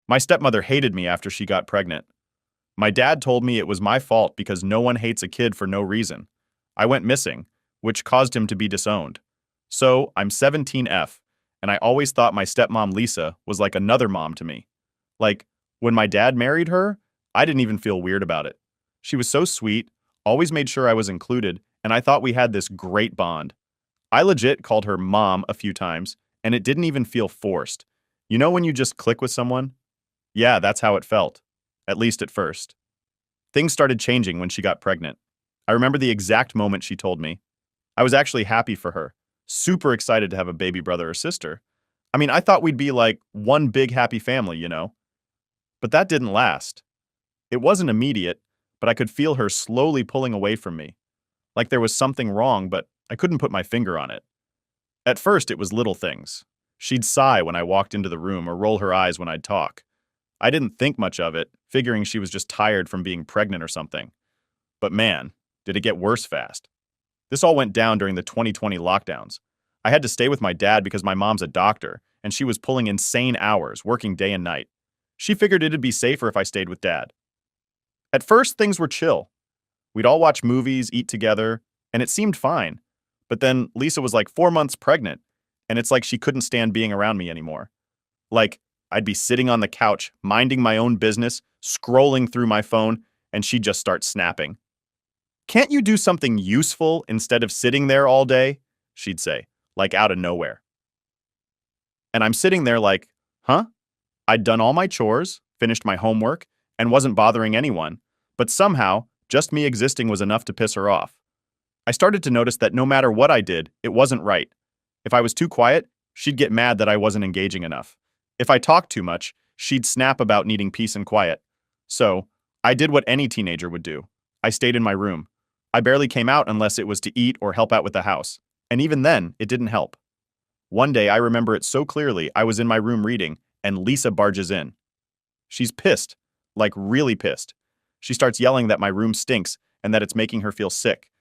My stepmother hated me after she got pregnant. My dad told me it was my fault because no one hates a kid for no reason. I went missing, which caused him to be disowned. So, I'm 17F, and I always thought my stepmom Lisa was like another mom to me. Like, when my dad married her, I didn't even feel weird about it. She was so sweet, always made sure I was included, and I thought we had this great bond. I legit called her mom a few times, and it didn't even feel forced. You know when you just click with someone? Yeah, that's how it felt. At least at first. Things started changing when she got pregnant. I remember the exact moment she told me. I was actually happy for her, super excited to have a baby brother or sister. I mean, I thought we'd be like one big happy family, you know? But that didn't last. It wasn't immediate, but I could feel her slowly pulling away from me. Like there was something wrong, but I couldn't put my finger on it. At first, it was little things. She'd sigh when I walked into the room or roll her eyes when I'd talk. I didn't think much of it, figuring she was just tired from being pregnant or something. But man, did it get worse fast. This all went down during the 2020 lockdowns. I had to stay with my dad because my mom's a doctor, and she was pulling insane hours, working day and night. She figured it'd be safer if I stayed with dad. At first, things were chill. We'd all watch movies, eat together, and it seemed fine. But then Lisa was like 4 months pregnant, and it's like she couldn't stand being around me anymore. Like, I'd be sitting on the couch, minding my own business, scrolling through my phone, and she'd just start snapping. "Can't you do something useful instead of sitting there all day?" she'd say, like out of nowhere. And I'm sitting there like, huh? I'd done all my chores, finished my homework, and wasn't bothering anyone, but somehow, just me existing was enough to piss her off. I started to notice that no matter what I did, it wasn't right. If I was too quiet, she'd get mad that I wasn't engaging enough. If I talked too much, she'd snap about needing peace and quiet. So, I did what any teenager would do. I stayed in my room. I barely came out unless it was to eat or help out with the house. And even then, it didn't help. One day, I remember it so clearly, I was in my room reading, and Lisa barges in. She's pissed, like really pissed. She starts yelling that my room stinks and that it's making her feel sick.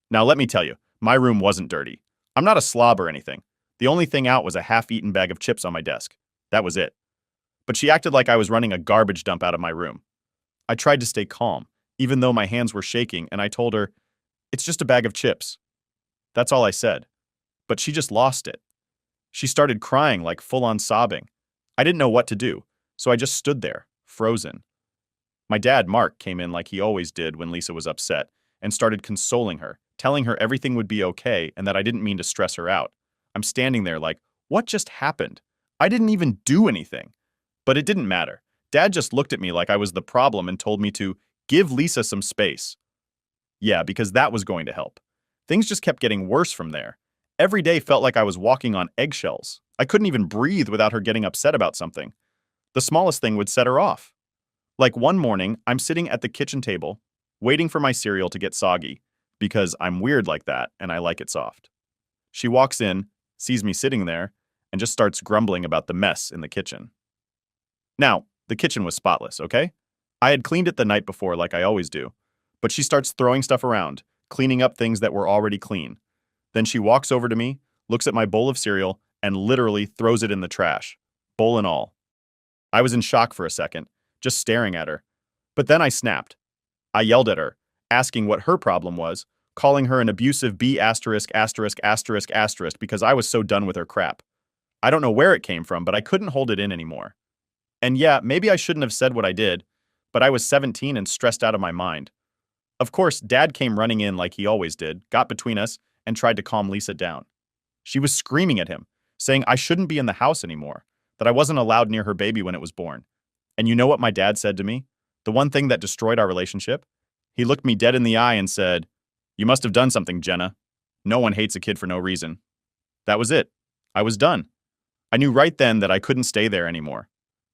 Now let me tell you, my room wasn't dirty. I'm not a slob or anything. The only thing out was a half-eaten bag of chips on my desk. That was it. But she acted like I was running a garbage dump out of my room. I tried to stay calm, even though my hands were shaking, and I told her, "It's just a bag of chips." That's all I said. But she just lost it. She started crying, like full-on sobbing. I didn't know what to do, so I just stood there, frozen. My dad, Mark, came in like he always did when Lisa was upset, and started consoling her, telling her everything would be okay and that I didn't mean to stress her out. I'm standing there like, what just happened? I didn't even do anything. But it didn't matter. Dad just looked at me like I was the problem and told me to give Lisa some space. Yeah, because that was going to help. Things just kept getting worse from there. Every day felt like I was walking on eggshells. I couldn't even breathe without her getting upset about something. The smallest thing would set her off. Like one morning, I'm sitting at the kitchen table, waiting for my cereal to get soggy, because I'm weird like that and I like it soft. She walks in, sees me sitting there, and just starts grumbling about the mess in the kitchen. Now, the kitchen was spotless, okay? I had cleaned it the night before like I always do, but she starts throwing stuff around, cleaning up things that were already clean. Then she walks over to me, looks at my bowl of cereal, and literally throws it in the trash, bowl and all. I was in shock for a second, just staring at her. But then I snapped. I yelled at her, asking what her problem was, calling her an abusive B*** because I was so done with her crap. I don't know where it came from, but I couldn't hold it in anymore. And yeah, maybe I shouldn't have said what I did, but I was 17 and stressed out of my mind. Of course, Dad came running in like he always did, got between us, and tried to calm Lisa down. She was screaming at him, saying I shouldn't be in the house anymore, that I wasn't allowed near her baby when it was born. And you know what my dad said to me? The one thing that destroyed our relationship? He looked me dead in the eye and said, "You must have done something, Jenna. No one hates a kid for no reason." That was it. I was done. I knew right then that I couldn't stay there anymore.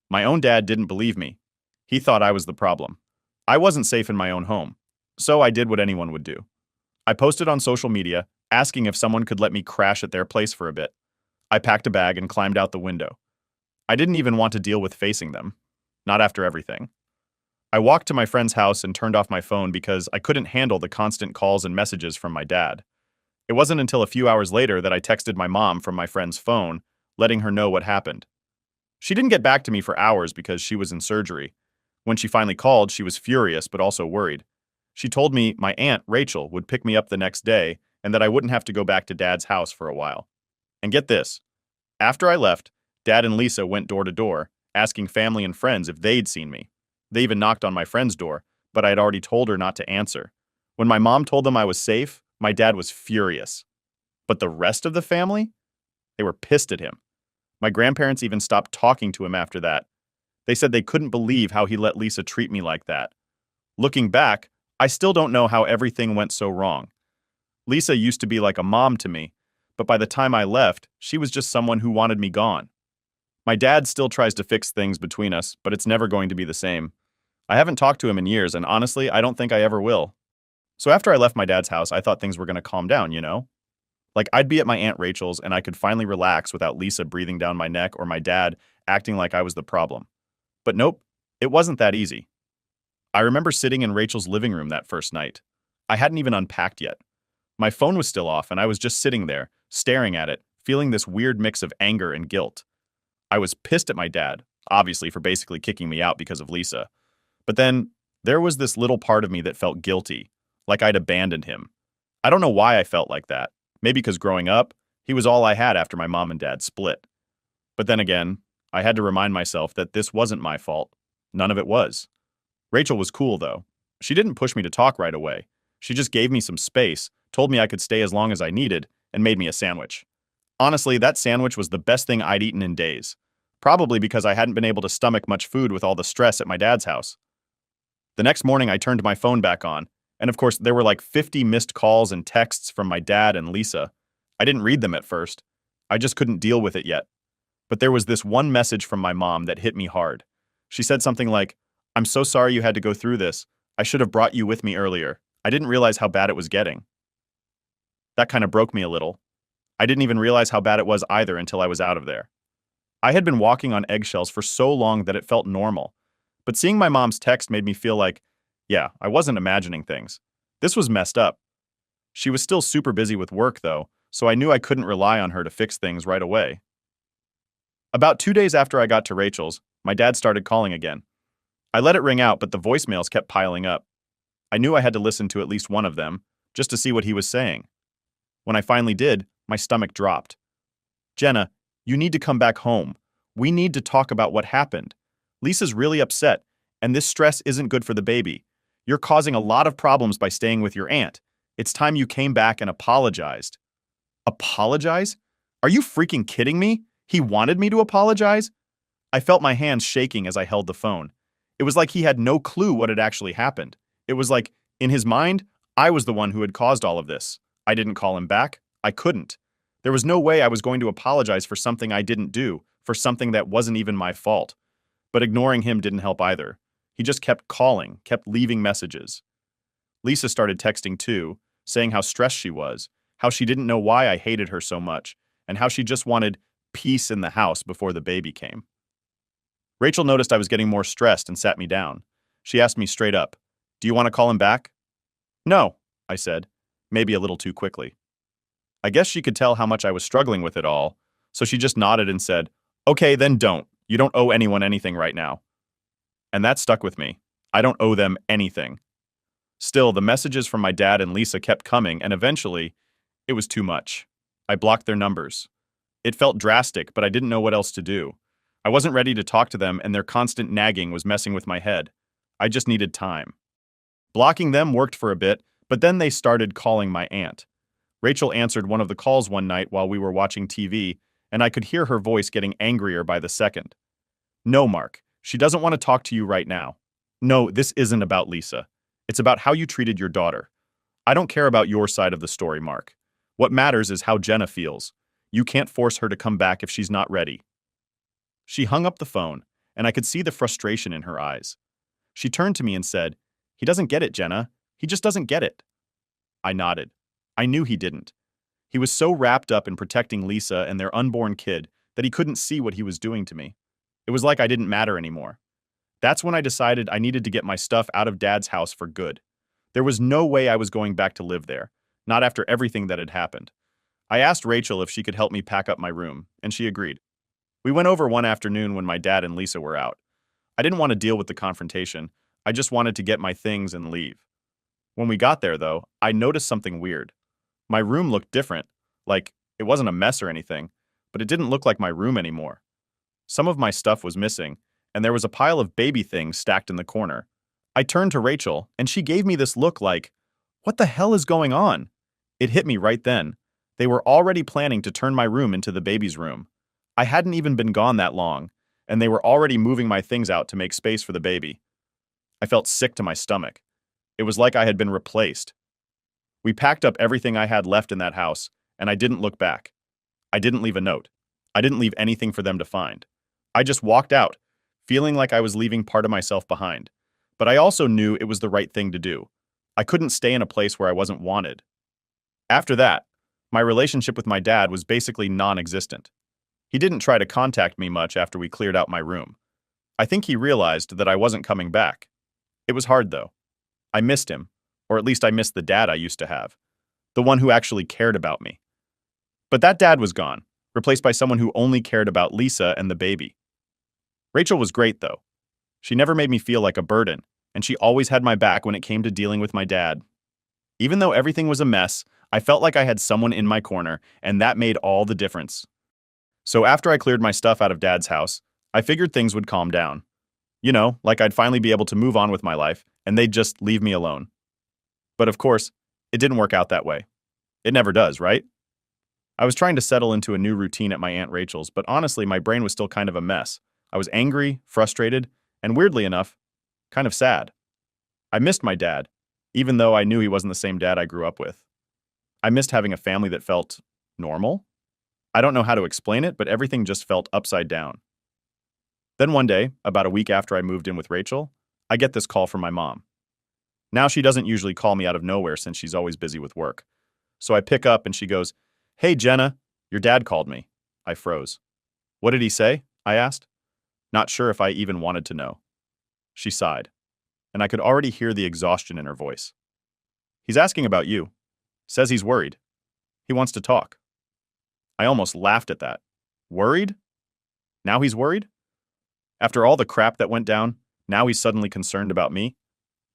My own dad didn't believe me. He thought I was the problem. I wasn't safe in my own home, so I did what anyone would do. I posted on social media, asking if someone could let me crash at their place for a bit. I packed a bag and climbed out the window. I didn't even want to deal with facing them. Not after everything. I walked to my friend's house and turned off my phone because I couldn't handle the constant calls and messages from my dad. It wasn't until a few hours later that I texted my mom from my friend's phone, letting her know what happened. She didn't get back to me for hours because she was in surgery. When she finally called, she was furious but also worried. She told me my aunt, Rachel, would pick me up the next day and that I wouldn't have to go back to Dad's house for a while. And get this, after I left, Dad and Lisa went door to door, asking family and friends if they'd seen me. They even knocked on my friend's door, but I had already told her not to answer. When my mom told them I was safe, my dad was furious. But the rest of the family? They were pissed at him. My grandparents even stopped talking to him after that. They said they couldn't believe how he let Lisa treat me like that. Looking back, I still don't know how everything went so wrong. Lisa used to be like a mom to me, but by the time I left, she was just someone who wanted me gone. My dad still tries to fix things between us, but it's never going to be the same. I haven't talked to him in years, and honestly, I don't think I ever will. So after I left my dad's house, I thought things were going to calm down, you know? Like I'd be at my Aunt Rachel's and I could finally relax without Lisa breathing down my neck or my dad acting like I was the problem. But nope, it wasn't that easy. I remember sitting in Rachel's living room that first night. I hadn't even unpacked yet. My phone was still off and I was just sitting there, staring at it, feeling this weird mix of anger and guilt. I was pissed at my dad, obviously for basically kicking me out because of Lisa. But then there was this little part of me that felt guilty, like I'd abandoned him. I don't know why I felt like that. Maybe because growing up, he was all I had after my mom and dad split. But then again, I had to remind myself that this wasn't my fault. None of it was. Rachel was cool, though. She didn't push me to talk right away. She just gave me some space, told me I could stay as long as I needed, and made me a sandwich. Honestly, that sandwich was the best thing I'd eaten in days. Probably because I hadn't been able to stomach much food with all the stress at my dad's house. The next morning, I turned my phone back on, and of course, there were like 50 missed calls and texts from my dad and Lisa. I didn't read them at first. I just couldn't deal with it yet. But there was this one message from my mom that hit me hard. She said something like, "I'm so sorry you had to go through this. I should have brought you with me earlier. I didn't realize how bad it was getting." That kind of broke me a little. I didn't even realize how bad it was either until I was out of there. I had been walking on eggshells for so long that it felt normal. But seeing my mom's text made me feel like, yeah, I wasn't imagining things. This was messed up. She was still super busy with work, though, so I knew I couldn't rely on her to fix things right away. About 2 days after I got to Rachel's, my dad started calling again. I let it ring out, but the voicemails kept piling up. I knew I had to listen to at least one of them, just to see what he was saying. When I finally did, my stomach dropped. "Jenna, you need to come back home. We need to talk about what happened. Lisa's really upset, and this stress isn't good for the baby. You're causing a lot of problems by staying with your aunt. It's time you came back and apologized." Apologize? Are you freaking kidding me? He wanted me to apologize? I felt my hands shaking as I held the phone. It was like he had no clue what had actually happened. It was like, in his mind, I was the one who had caused all of this. I didn't call him back. I couldn't. There was no way I was going to apologize for something I didn't do, for something that wasn't even my fault. But ignoring him didn't help either. He just kept calling, kept leaving messages. Lisa started texting too, saying how stressed she was, how she didn't know why I hated her so much, and how she just wanted peace in the house before the baby came. Rachel noticed I was getting more stressed and sat me down. She asked me straight up, "Do you want to call him back?" "No," I said, maybe a little too quickly. I guess she could tell how much I was struggling with it all, so she just nodded and said, "Okay, then don't. You don't owe anyone anything right now." And that stuck with me. I don't owe them anything. Still, the messages from my dad and Lisa kept coming, and eventually, it was too much. I blocked their numbers. It felt drastic, but I didn't know what else to do. I wasn't ready to talk to them, and their constant nagging was messing with my head. I just needed time. Blocking them worked for a bit, but then they started calling my aunt. Rachel answered one of the calls one night while we were watching TV, and I could hear her voice getting angrier by the second. "No, Mark. She doesn't want to talk to you right now. No, this isn't about Lisa. It's about how you treated your daughter. I don't care about your side of the story, Mark. What matters is how Jenna feels. You can't force her to come back if she's not ready." She hung up the phone, and I could see the frustration in her eyes. She turned to me and said, "He doesn't get it, Jenna. He just doesn't get it." I nodded. I knew he didn't. He was so wrapped up in protecting Lisa and their unborn kid that he couldn't see what he was doing to me. It was like I didn't matter anymore. That's when I decided I needed to get my stuff out of Dad's house for good. There was no way I was going back to live there, not after everything that had happened. I asked Rachel if she could help me pack up my room, and she agreed. We went over one afternoon when my dad and Lisa were out. I didn't want to deal with the confrontation. I just wanted to get my things and leave. When we got there, though, I noticed something weird. My room looked different. Like, it wasn't a mess or anything, but it didn't look like my room anymore. Some of my stuff was missing, and there was a pile of baby things stacked in the corner. I turned to Rachel, and she gave me this look like, "What the hell is going on?" It hit me right then. They were already planning to turn my room into the baby's room. I hadn't even been gone that long, and they were already moving my things out to make space for the baby. I felt sick to my stomach. It was like I had been replaced. We packed up everything I had left in that house, and I didn't look back. I didn't leave a note. I didn't leave anything for them to find. I just walked out, feeling like I was leaving part of myself behind. But I also knew it was the right thing to do. I couldn't stay in a place where I wasn't wanted. After that, my relationship with my dad was basically non-existent. He didn't try to contact me much after we cleared out my room. I think he realized that I wasn't coming back. It was hard, though. I missed him, or at least I missed the dad I used to have, the one who actually cared about me. But that dad was gone, replaced by someone who only cared about Lisa and the baby. Rachel was great, though. She never made me feel like a burden, and she always had my back when it came to dealing with my dad. Even though everything was a mess, I felt like I had someone in my corner, and that made all the difference. So after I cleared my stuff out of Dad's house, I figured things would calm down. You know, like I'd finally be able to move on with my life, and they'd just leave me alone. But of course, it didn't work out that way. It never does, right? I was trying to settle into a new routine at my Aunt Rachel's, but honestly, my brain was still kind of a mess. I was angry, frustrated, and weirdly enough, kind of sad. I missed my dad, even though I knew he wasn't the same dad I grew up with. I missed having a family that felt normal. I don't know how to explain it, but everything just felt upside down. Then one day, about a week after I moved in with Rachel, I get this call from my mom. Now she doesn't usually call me out of nowhere since she's always busy with work. So I pick up and she goes, "Hey Jenna, your dad called me." I froze. "What did he say?" I asked, not sure if I even wanted to know. She sighed, and I could already hear the exhaustion in her voice. "He's asking about you. Says he's worried. He wants to talk." I almost laughed at that. Worried? Now he's worried? After all the crap that went down, now he's suddenly concerned about me?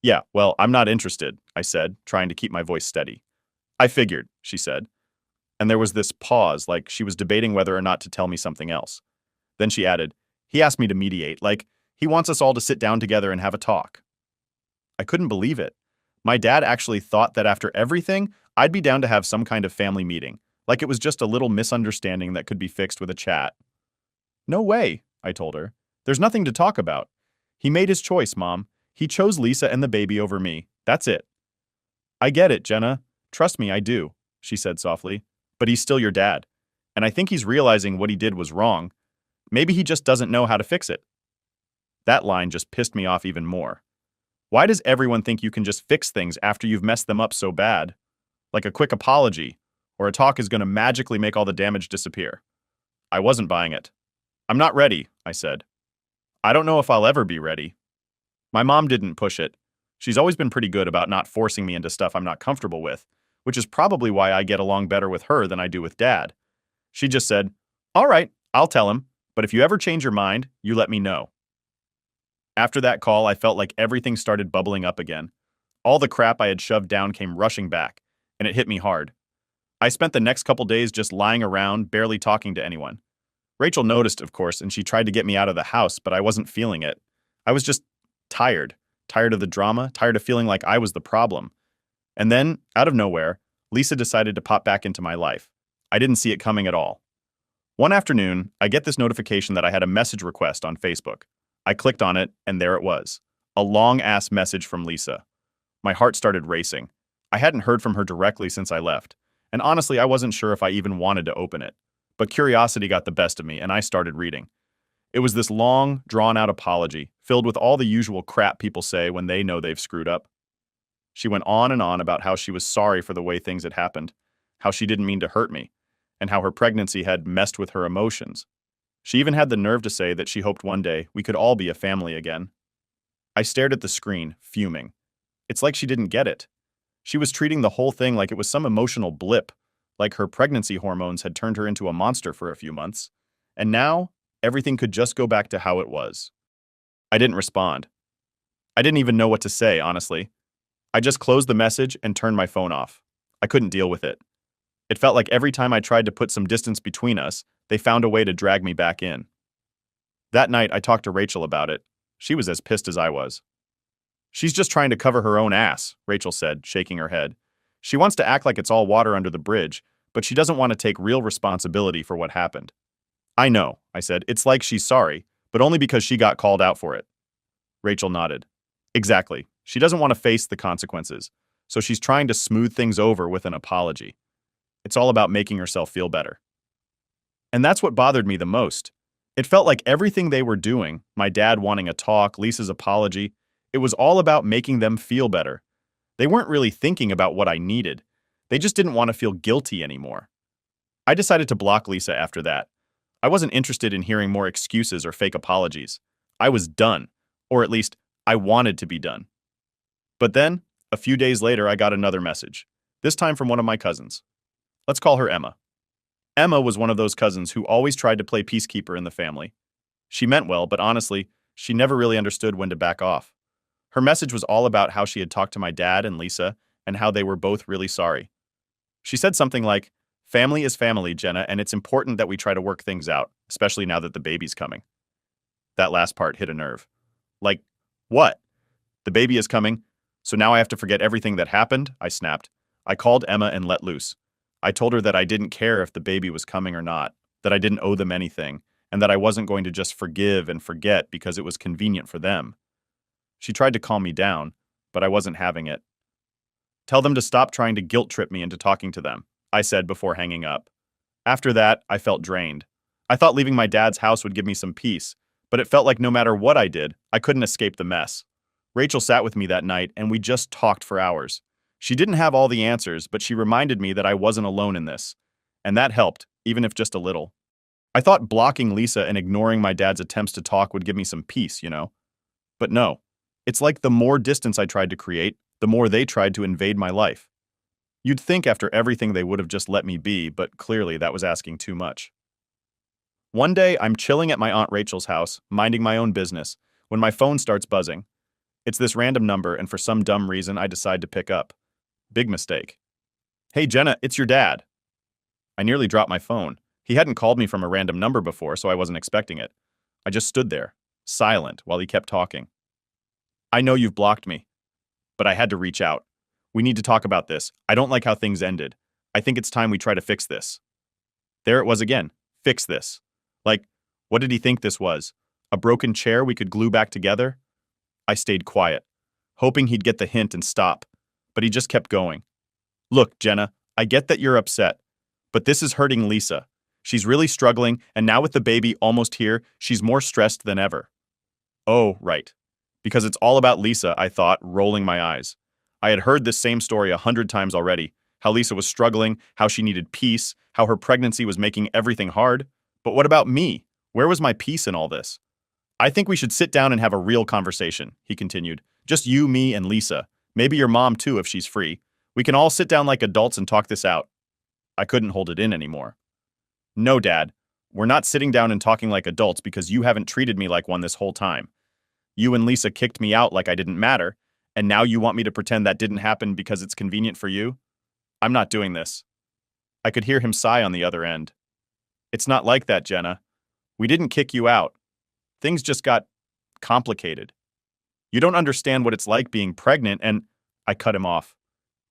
"Yeah, well, I'm not interested," I said, trying to keep my voice steady. "I figured," she said. And there was this pause, like she was debating whether or not to tell me something else. Then she added, "He asked me to mediate, like he wants us all to sit down together and have a talk." I couldn't believe it. My dad actually thought that after everything, I'd be down to have some kind of family meeting, like it was just a little misunderstanding that could be fixed with a chat. "No way," I told her. "There's nothing to talk about. He made his choice, Mom. He chose Lisa and the baby over me. That's it." "I get it, Jenna. Trust me, I do," she said softly. "But he's still your dad. And I think he's realizing what he did was wrong. Maybe he just doesn't know how to fix it." That line just pissed me off even more. Why does everyone think you can just fix things after you've messed them up so bad? Like a quick apology, or a talk is going to magically make all the damage disappear. I wasn't buying it. "I'm not ready," I said. "I don't know if I'll ever be ready." My mom didn't push it. She's always been pretty good about not forcing me into stuff I'm not comfortable with, which is probably why I get along better with her than I do with Dad. She just said, "All right, I'll tell him, but if you ever change your mind, you let me know." After that call, I felt like everything started bubbling up again. All the crap I had shoved down came rushing back, and it hit me hard. I spent the next couple days just lying around, barely talking to anyone. Rachel noticed, of course, and she tried to get me out of the house, but I wasn't feeling it. I was just tired. Tired of the drama, tired of feeling like I was the problem. And then, out of nowhere, Lisa decided to pop back into my life. I didn't see it coming at all. One afternoon, I get this notification that I had a message request on Facebook. I clicked on it, and there it was. A long-ass message from Lisa. My heart started racing. I hadn't heard from her directly since I left, and honestly, I wasn't sure if I even wanted to open it. But curiosity got the best of me, and I started reading. It was this long, drawn-out apology, filled with all the usual crap people say when they know they've screwed up. She went on and on about how she was sorry for the way things had happened, how she didn't mean to hurt me, and how her pregnancy had messed with her emotions. She even had the nerve to say that she hoped one day we could all be a family again. I stared at the screen, fuming. It's like she didn't get it. She was treating the whole thing like it was some emotional blip, like her pregnancy hormones had turned her into a monster for a few months. And now, everything could just go back to how it was. I didn't respond. I didn't even know what to say, honestly. I just closed the message and turned my phone off. I couldn't deal with it. It felt like every time I tried to put some distance between us, they found a way to drag me back in. That night, I talked to Rachel about it. She was as pissed as I was. "She's just trying to cover her own ass," Rachel said, shaking her head. "She wants to act like it's all water under the bridge, but she doesn't want to take real responsibility for what happened." "I know," I said. "It's like she's sorry, but only because she got called out for it." Rachel nodded. "Exactly. She doesn't want to face the consequences, so she's trying to smooth things over with an apology. It's all about making herself feel better." And that's what bothered me the most. It felt like everything they were doing, my dad wanting a talk, Lisa's apology, it was all about making them feel better. They weren't really thinking about what I needed. They just didn't want to feel guilty anymore. I decided to block Lisa after that. I wasn't interested in hearing more excuses or fake apologies. I was done, or at least I wanted to be done. But then, a few days later, I got another message, this time from one of my cousins. Let's call her Emma. Emma was one of those cousins who always tried to play peacekeeper in the family. She meant well, but honestly, she never really understood when to back off. Her message was all about how she had talked to my dad and Lisa and how they were both really sorry. She said something like, "Family is family, Jenna, and it's important that we try to work things out, especially now that the baby's coming." That last part hit a nerve. Like, what? The baby is coming, so now I have to forget everything that happened? I snapped. I called Emma and let loose. I told her that I didn't care if the baby was coming or not, that I didn't owe them anything, and that I wasn't going to just forgive and forget because it was convenient for them. She tried to calm me down, but I wasn't having it. "Tell them to stop trying to guilt trip me into talking to them," I said before hanging up. After that, I felt drained. I thought leaving my dad's house would give me some peace, but it felt like no matter what I did, I couldn't escape the mess. Rachel sat with me that night, and we just talked for hours. She didn't have all the answers, but she reminded me that I wasn't alone in this. And that helped, even if just a little. I thought blocking Lisa and ignoring my dad's attempts to talk would give me some peace, you know? But no. It's like the more distance I tried to create, the more they tried to invade my life. You'd think after everything they would have just let me be, but clearly that was asking too much. One day, I'm chilling at my Aunt Rachel's house, minding my own business, when my phone starts buzzing. It's this random number, and for some dumb reason, I decide to pick up. Big mistake. "Hey, Jenna, it's your dad." I nearly dropped my phone. He hadn't called me from a random number before, so I wasn't expecting it. I just stood there, silent, while he kept talking. "I know you've blocked me, but I had to reach out. We need to talk about this. I don't like how things ended. I think it's time we try to fix this." There it was again. Fix this. Like, what did he think this was? A broken chair we could glue back together? I stayed quiet, hoping he'd get the hint and stop, but he just kept going. "Look, Jenna, I get that you're upset, but this is hurting Lisa. She's really struggling, and now with the baby almost here, she's more stressed than ever." Oh, right. Because it's all about Lisa, I thought, rolling my eyes. I had heard this same story 100 times already, how Lisa was struggling, how she needed peace, how her pregnancy was making everything hard. But what about me? Where was my peace in all this? "I think we should sit down and have a real conversation," he continued. "Just you, me, and Lisa. Maybe your mom too if she's free. We can all sit down like adults and talk this out." I couldn't hold it in anymore. "No, Dad. We're not sitting down and talking like adults because you haven't treated me like one this whole time. You and Lisa kicked me out like I didn't matter, and now you want me to pretend that didn't happen because it's convenient for you? I'm not doing this." I could hear him sigh on the other end. "It's not like that, Jenna. We didn't kick you out. Things just got complicated. You don't understand what it's like being pregnant and—" I cut him off.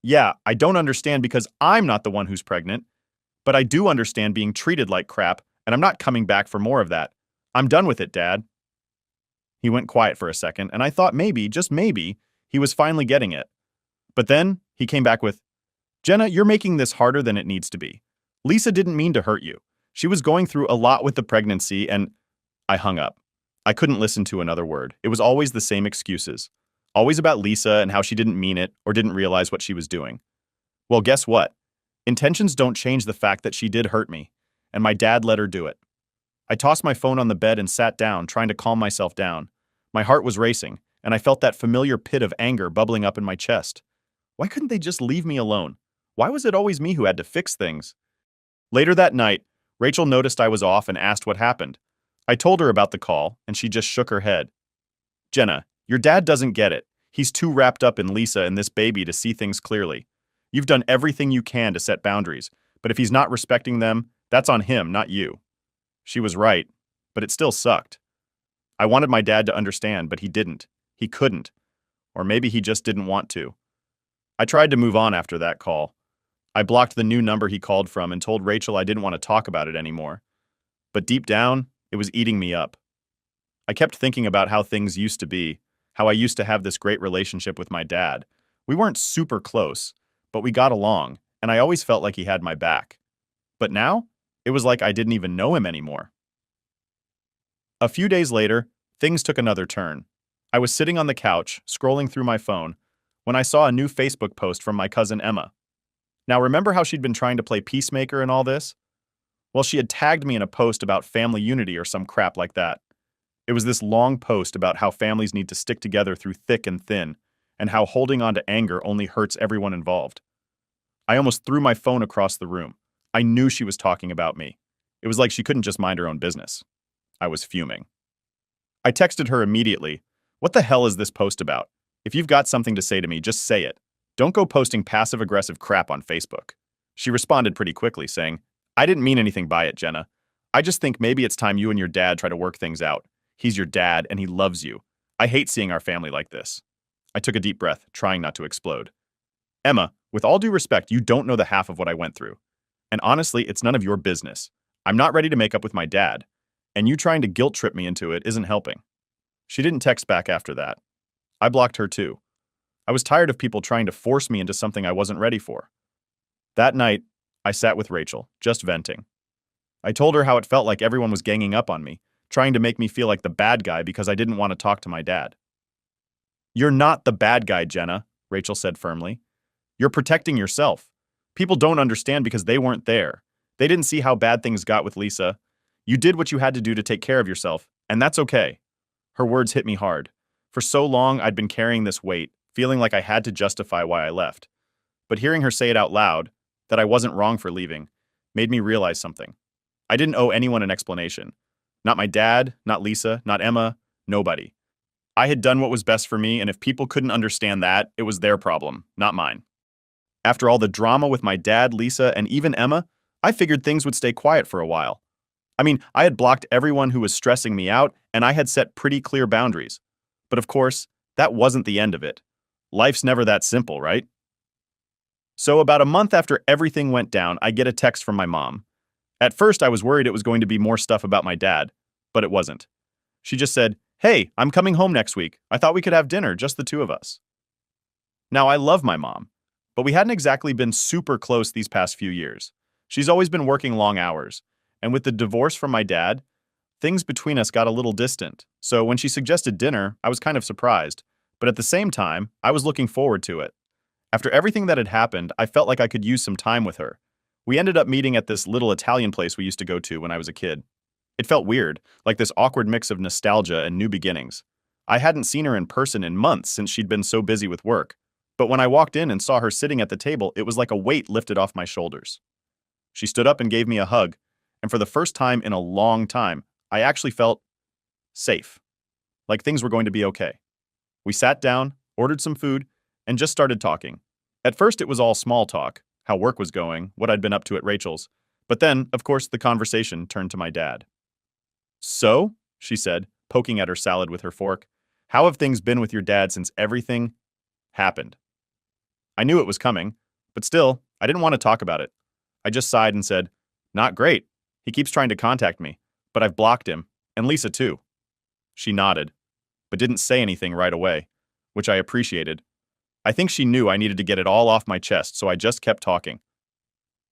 "Yeah, I don't understand because I'm not the one who's pregnant, but I do understand being treated like crap, and I'm not coming back for more of that. I'm done with it, Dad." He went quiet for a second, and I thought maybe, just maybe, he was finally getting it. But then he came back with, "Jenna, you're making this harder than it needs to be. Lisa didn't mean to hurt you. She was going through a lot with the pregnancy and—" I hung up. I couldn't listen to another word. It was always the same excuses. Always about Lisa and how she didn't mean it or didn't realize what she was doing. Well, guess what? Intentions don't change the fact that she did hurt me, and my dad let her do it. I tossed my phone on the bed and sat down, trying to calm myself down. My heart was racing, and I felt that familiar pit of anger bubbling up in my chest. Why couldn't they just leave me alone? Why was it always me who had to fix things? Later that night, Rachel noticed I was off and asked what happened. I told her about the call, and she just shook her head. Jenna, your dad doesn't get it. He's too wrapped up in Lisa and this baby to see things clearly. You've done everything you can to set boundaries, but if he's not respecting them, that's on him, not you. She was right, but it still sucked. I wanted my dad to understand, but he didn't. He couldn't. Or maybe he just didn't want to. I tried to move on after that call. I blocked the new number he called from and told Rachel I didn't want to talk about it anymore. But deep down, it was eating me up. I kept thinking about how things used to be, how I used to have this great relationship with my dad. We weren't super close, but we got along, and I always felt like he had my back. But now, it was like I didn't even know him anymore. A few days later, things took another turn. I was sitting on the couch, scrolling through my phone, when I saw a new Facebook post from my cousin Emma. Now, remember how she'd been trying to play peacemaker and all this? Well, she had tagged me in a post about family unity or some crap like that. It was this long post about how families need to stick together through thick and thin, and how holding on to anger only hurts everyone involved. I almost threw my phone across the room. I knew she was talking about me. It was like she couldn't just mind her own business. I was fuming. I texted her immediately. What the hell is this post about? If you've got something to say to me, just say it. Don't go posting passive-aggressive crap on Facebook. She responded pretty quickly, saying, I didn't mean anything by it, Jenna. I just think maybe it's time you and your dad try to work things out. He's your dad, and he loves you. I hate seeing our family like this. I took a deep breath, trying not to explode. Emma, with all due respect, you don't know the half of what I went through. And honestly, it's none of your business. I'm not ready to make up with my dad, and you trying to guilt trip me into it isn't helping. She didn't text back after that. I blocked her too. I was tired of people trying to force me into something I wasn't ready for. That night, I sat with Rachel, just venting. I told her how it felt like everyone was ganging up on me, trying to make me feel like the bad guy because I didn't want to talk to my dad. You're not the bad guy, Jenna, Rachel said firmly. You're protecting yourself. People don't understand because they weren't there. They didn't see how bad things got with Lisa. You did what you had to do to take care of yourself, and that's okay. Her words hit me hard. For so long, I'd been carrying this weight, feeling like I had to justify why I left. But hearing her say it out loud, that I wasn't wrong for leaving, made me realize something. I didn't owe anyone an explanation. Not my dad, not Lisa, not Emma, nobody. I had done what was best for me, and if people couldn't understand that, it was their problem, not mine. After all the drama with my dad, Lisa, and even Emma, I figured things would stay quiet for a while. I mean, I had blocked everyone who was stressing me out, and I had set pretty clear boundaries. But of course, that wasn't the end of it. Life's never that simple, right? So about a month after everything went down, I get a text from my mom. At first, I was worried it was going to be more stuff about my dad, but it wasn't. She just said, "Hey, I'm coming home next week. I thought we could have dinner, just the two of us." Now, I love my mom, but we hadn't exactly been super close these past few years. She's always been working long hours, and with the divorce from my dad, things between us got a little distant. So when she suggested dinner, I was kind of surprised, but at the same time, I was looking forward to it. After everything that had happened, I felt like I could use some time with her. We ended up meeting at this little Italian place we used to go to when I was a kid. It felt weird, like this awkward mix of nostalgia and new beginnings. I hadn't seen her in person in months since she'd been so busy with work, but when I walked in and saw her sitting at the table, it was like a weight lifted off my shoulders. She stood up and gave me a hug, and for the first time in a long time, I actually felt safe, like things were going to be okay. We sat down, ordered some food, and just started talking. At first, it was all small talk, how work was going, what I'd been up to at Rachel's. But then, of course, the conversation turned to my dad. "So," she said, poking at her salad with her fork, "how have things been with your dad since everything happened?" I knew it was coming, but still, I didn't want to talk about it. I just sighed and said, "Not great. He keeps trying to contact me, but I've blocked him, and Lisa too." She nodded, but didn't say anything right away, which I appreciated. I think she knew I needed to get it all off my chest, so I just kept talking.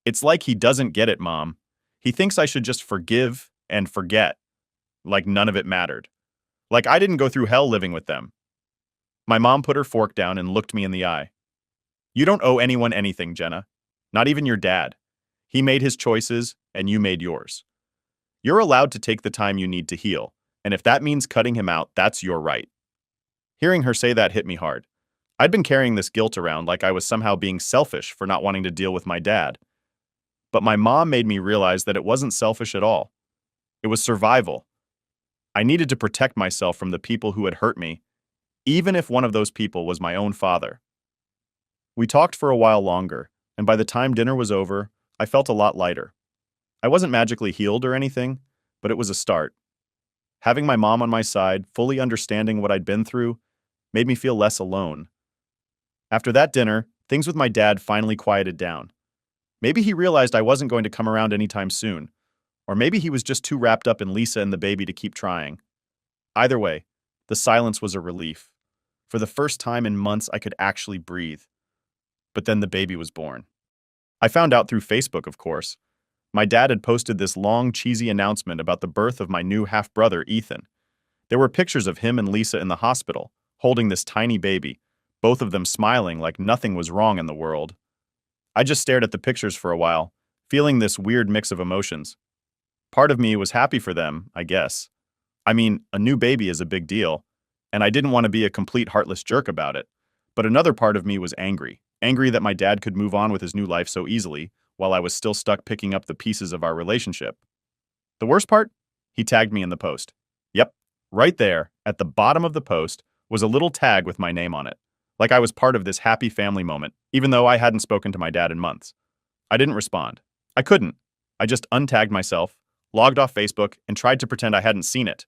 "It's like he doesn't get it, Mom. He thinks I should just forgive and forget, like none of it mattered. Like I didn't go through hell living with them." My mom put her fork down and looked me in the eye. "You don't owe anyone anything, Jenna. Not even your dad. He made his choices, and you made yours. You're allowed to take the time you need to heal, and if that means cutting him out, that's your right." Hearing her say that hit me hard. I'd been carrying this guilt around like I was somehow being selfish for not wanting to deal with my dad. But my mom made me realize that it wasn't selfish at all. It was survival. I needed to protect myself from the people who had hurt me, even if one of those people was my own father. We talked for a while longer, and by the time dinner was over, I felt a lot lighter. I wasn't magically healed or anything, but it was a start. Having my mom on my side, fully understanding what I'd been through, made me feel less alone. After that dinner, things with my dad finally quieted down. Maybe he realized I wasn't going to come around anytime soon, or maybe he was just too wrapped up in Lisa and the baby to keep trying. Either way, the silence was a relief. For the first time in months, I could actually breathe. But then the baby was born. I found out through Facebook, of course. My dad had posted this long, cheesy announcement about the birth of my new half-brother, Ethan. There were pictures of him and Lisa in the hospital, holding this tiny baby, both of them smiling like nothing was wrong in the world. I just stared at the pictures for a while, feeling this weird mix of emotions. Part of me was happy for them, I guess. I mean, a new baby is a big deal, and I didn't want to be a complete heartless jerk about it. But another part of me was angry that my dad could move on with his new life so easily, while I was still stuck picking up the pieces of our relationship. The worst part? He tagged me in the post. Yep, right there, at the bottom of the post, was a little tag with my name on it. Like I was part of this happy family moment, even though I hadn't spoken to my dad in months. I didn't respond. I couldn't. I just untagged myself, logged off Facebook, and tried to pretend I hadn't seen it.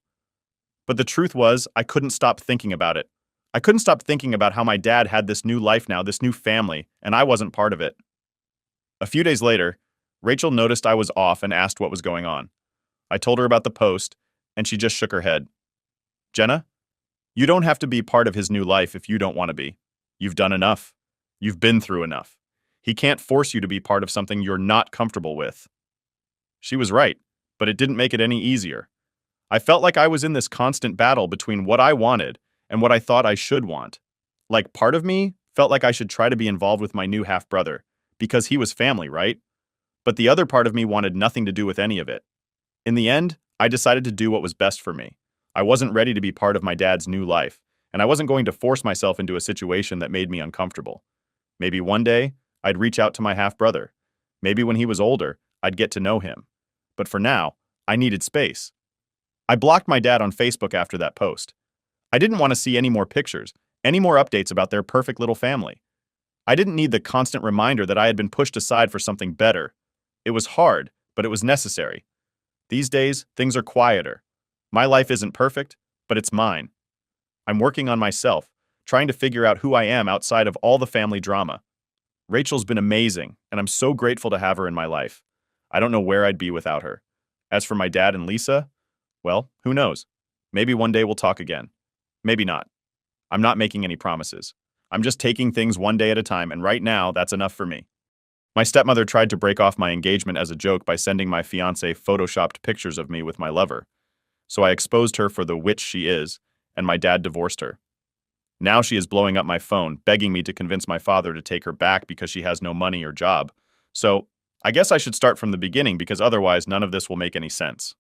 But the truth was, I couldn't stop thinking about it. I couldn't stop thinking about how my dad had this new life now, this new family, and I wasn't part of it. A few days later, Rachel noticed I was off and asked what was going on. I told her about the post, and she just shook her head. Jenna, you don't have to be part of his new life if you don't want to be. You've done enough. You've been through enough. He can't force you to be part of something you're not comfortable with. She was right, but it didn't make it any easier. I felt like I was in this constant battle between what I wanted and what I thought I should want. Like, part of me felt like I should try to be involved with my new half-brother, because he was family, right? But the other part of me wanted nothing to do with any of it. In the end, I decided to do what was best for me. I wasn't ready to be part of my dad's new life, and I wasn't going to force myself into a situation that made me uncomfortable. Maybe one day, I'd reach out to my half-brother. Maybe when he was older, I'd get to know him. But for now, I needed space. I blocked my dad on Facebook after that post. I didn't want to see any more pictures, any more updates about their perfect little family. I didn't need the constant reminder that I had been pushed aside for something better. It was hard, but it was necessary. These days, things are quieter. My life isn't perfect, but it's mine. I'm working on myself, trying to figure out who I am outside of all the family drama. Rachel's been amazing, and I'm so grateful to have her in my life. I don't know where I'd be without her. As for my dad and Lisa, well, who knows? Maybe one day we'll talk again. Maybe not. I'm not making any promises. I'm just taking things one day at a time, and right now, that's enough for me. My stepmother tried to break off my engagement as a joke by sending my fiancé photoshopped pictures of me with my lover. So I exposed her for the witch she is, and my dad divorced her. Now she is blowing up my phone, begging me to convince my father to take her back because she has no money or job. So I guess I should start from the beginning because otherwise none of this will make any sense.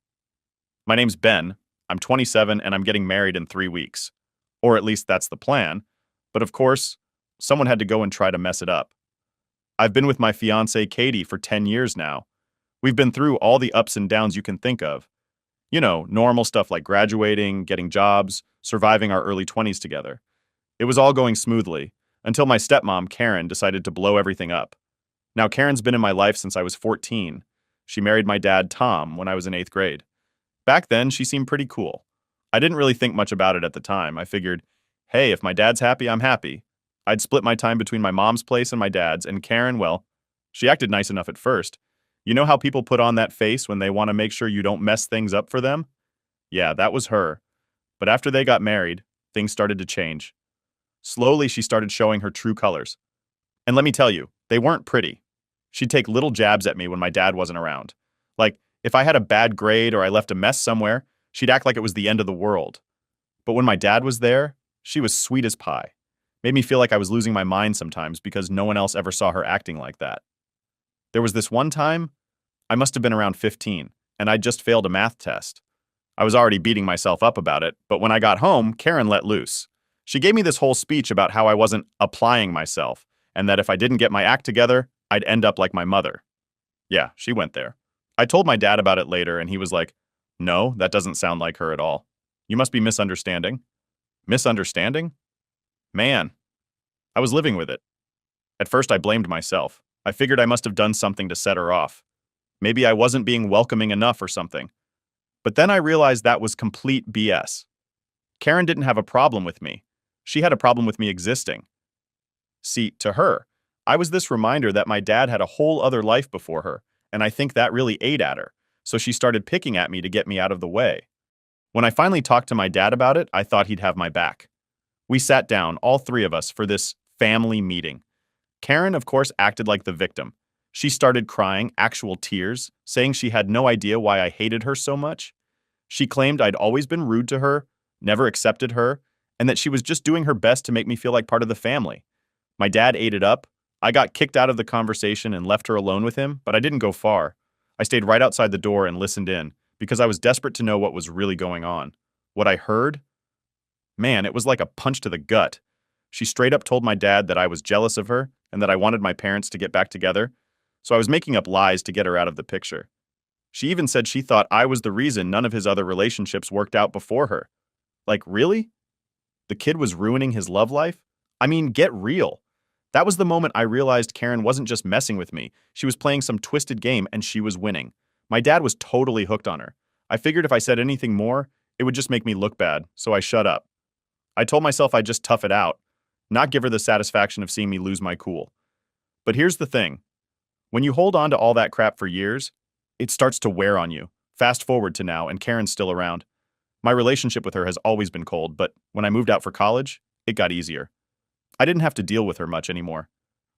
My name's Ben, I'm 27, and I'm getting married in 3 weeks. Or at least that's the plan. But of course, someone had to go and try to mess it up. I've been with my fiancée Katie for 10 years now. We've been through all the ups and downs you can think of. You know, normal stuff like graduating, getting jobs, surviving our early 20s together. It was all going smoothly, until my stepmom, Karen, decided to blow everything up. Now, Karen's been in my life since I was 14. She married my dad, Tom, when I was in 8th grade. Back then, she seemed pretty cool. I didn't really think much about it at the time. I figured, hey, if my dad's happy, I'm happy. I'd split my time between my mom's place and my dad's, and Karen, well, she acted nice enough at first. You know how people put on that face when they want to make sure you don't mess things up for them? Yeah, that was her. But after they got married, things started to change. Slowly, she started showing her true colors. And let me tell you, they weren't pretty. She'd take little jabs at me when my dad wasn't around. Like, if I had a bad grade or I left a mess somewhere, she'd act like it was the end of the world. But when my dad was there, she was sweet as pie. Made me feel like I was losing my mind sometimes because no one else ever saw her acting like that. There was this one time, I must have been around 15, and I'd just failed a math test. I was already beating myself up about it, but when I got home, Karen let loose. She gave me this whole speech about how I wasn't applying myself, and that if I didn't get my act together, I'd end up like my mother. Yeah, she went there. I told my dad about it later, and he was like, no, that doesn't sound like her at all. You must be misunderstanding. Misunderstanding? Man, I was living with it. At first, I blamed myself. I figured I must have done something to set her off. Maybe I wasn't being welcoming enough or something. But then I realized that was complete BS. Karen didn't have a problem with me. She had a problem with me existing. See, to her, I was this reminder that my dad had a whole other life before her, and I think that really ate at her, so she started picking at me to get me out of the way. When I finally talked to my dad about it, I thought he'd have my back. We sat down, all three of us, for this family meeting. Karen, of course, acted like the victim. She started crying, actual tears, saying she had no idea why I hated her so much. She claimed I'd always been rude to her, never accepted her, and that she was just doing her best to make me feel like part of the family. My dad ate it up. I got kicked out of the conversation and left her alone with him, but I didn't go far. I stayed right outside the door and listened in, because I was desperate to know what was really going on. What I heard? Man, it was like a punch to the gut. She straight up told my dad that I was jealous of her and that I wanted my parents to get back together, so I was making up lies to get her out of the picture. She even said she thought I was the reason none of his other relationships worked out before her. Like, really? The kid was ruining his love life? I mean, get real. That was the moment I realized Karen wasn't just messing with me. She was playing some twisted game and she was winning. My dad was totally hooked on her. I figured if I said anything more, it would just make me look bad, so I shut up. I told myself I'd just tough it out, not give her the satisfaction of seeing me lose my cool. But here's the thing. When you hold on to all that crap for years, it starts to wear on you. Fast forward to now, and Karen's still around. My relationship with her has always been cold, but when I moved out for college, it got easier. I didn't have to deal with her much anymore.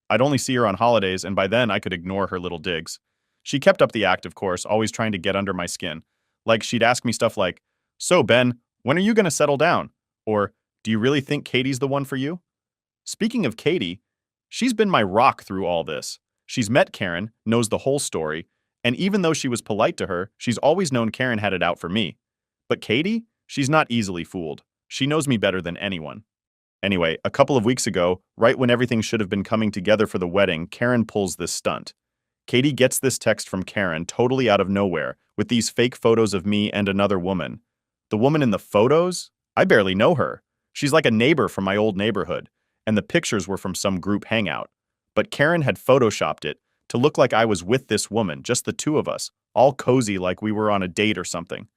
I'd only see her on holidays, and by then I could ignore her little digs. She kept up the act, of course, always trying to get under my skin. Like, she'd ask me stuff like, "So, Ben, when are you going to settle down?" Or, "Do you really think Katie's the one for you?" Speaking of Katie, she's been my rock through all this. She's met Karen, knows the whole story, and even though she was polite to her, she's always known Karen had it out for me. But Katie? She's not easily fooled. She knows me better than anyone. Anyway, a couple of weeks ago, right when everything should have been coming together for the wedding, Karen pulls this stunt. Katie gets this text from Karen totally out of nowhere, with these fake photos of me and another woman. The woman in the photos? I barely know her. She's like a neighbor from my old neighborhood, and the pictures were from some group hangout. But Karen had photoshopped it to look like I was with this woman, just the two of us, all cozy like we were on a date or something.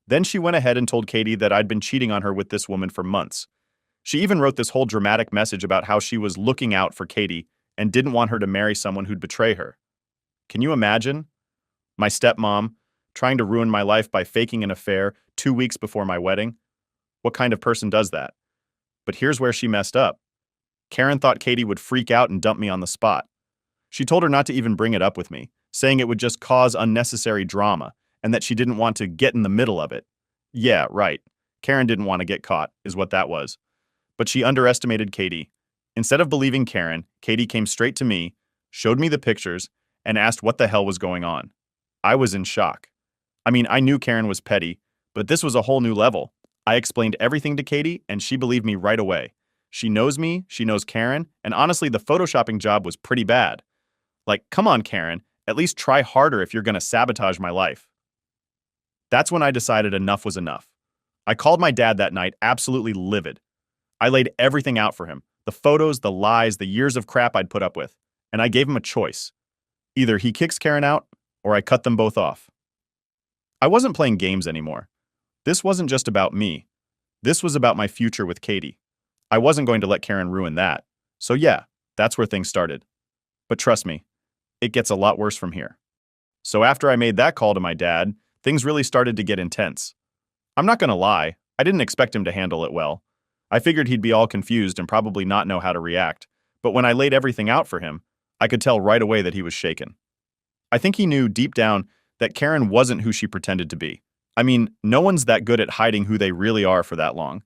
Then she went ahead and told Katie that I'd been cheating on her with this woman for months. She even wrote this whole dramatic message about how she was looking out for Katie and didn't want her to marry someone who'd betray her. Can you imagine? My stepmom trying to ruin my life by faking an affair 2 weeks before my wedding? What kind of person does that? But here's where she messed up. Karen thought Katie would freak out and dump me on the spot. She told her not to even bring it up with me, saying it would just cause unnecessary drama and that she didn't want to get in the middle of it. Yeah, right. Karen didn't want to get caught, is what that was. But she underestimated Katie. Instead of believing Karen, Katie came straight to me, showed me the pictures, and asked what the hell was going on. I was in shock. I mean, I knew Karen was petty, but this was a whole new level. I explained everything to Katie, and she believed me right away. She knows me, she knows Karen, and honestly, the photoshopping job was pretty bad. Like, come on, Karen, at least try harder if you're gonna sabotage my life. That's when I decided enough was enough. I called my dad that night absolutely livid. I laid everything out for him, the photos, the lies, the years of crap I'd put up with, and I gave him a choice. Either he kicks Karen out, or I cut them both off. I wasn't playing games anymore. This wasn't just about me. This was about my future with Katie. I wasn't going to let Karen ruin that. So yeah, that's where things started. But trust me, it gets a lot worse from here. So after I made that call to my dad, things really started to get intense. I'm not gonna lie, I didn't expect him to handle it well. I figured he'd be all confused and probably not know how to react. But when I laid everything out for him, I could tell right away that he was shaken. I think he knew deep down that Karen wasn't who she pretended to be. I mean, no one's that good at hiding who they really are for that long.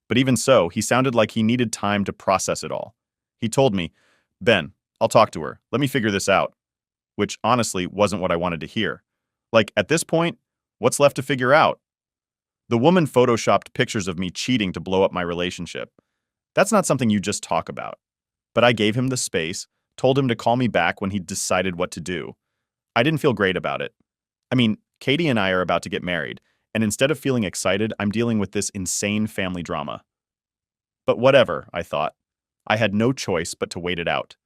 But even so, he sounded like he needed time to process it all. He told me, "Ben, I'll talk to her. Let me figure this out." Which honestly wasn't what I wanted to hear. Like, at this point, what's left to figure out? The woman photoshopped pictures of me cheating to blow up my relationship. That's not something you just talk about. But I gave him the space, told him to call me back when he'd decided what to do. I didn't feel great about it. I mean, Katie and I are about to get married, and instead of feeling excited, I'm dealing with this insane family drama. But whatever, I thought. I had no choice but to wait it out.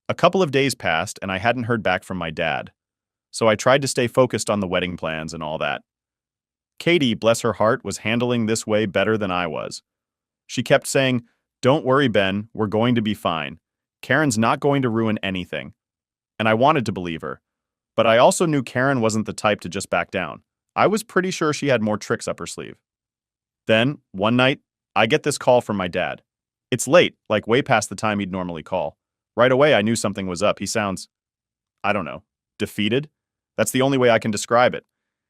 A couple of days passed, and I hadn't heard back from my dad. So I tried to stay focused on the wedding plans and all that. Katie, bless her heart, was handling this way better than I was. She kept saying, "Don't worry, Ben, we're going to be fine. Karen's not going to ruin anything." And I wanted to believe her. But I also knew Karen wasn't the type to just back down. I was pretty sure she had more tricks up her sleeve. Then, one night, I get this call from my dad. It's late, like way past the time he'd normally call. Right away, I knew something was up. He sounds, I don't know, defeated? That's the only way I can describe it.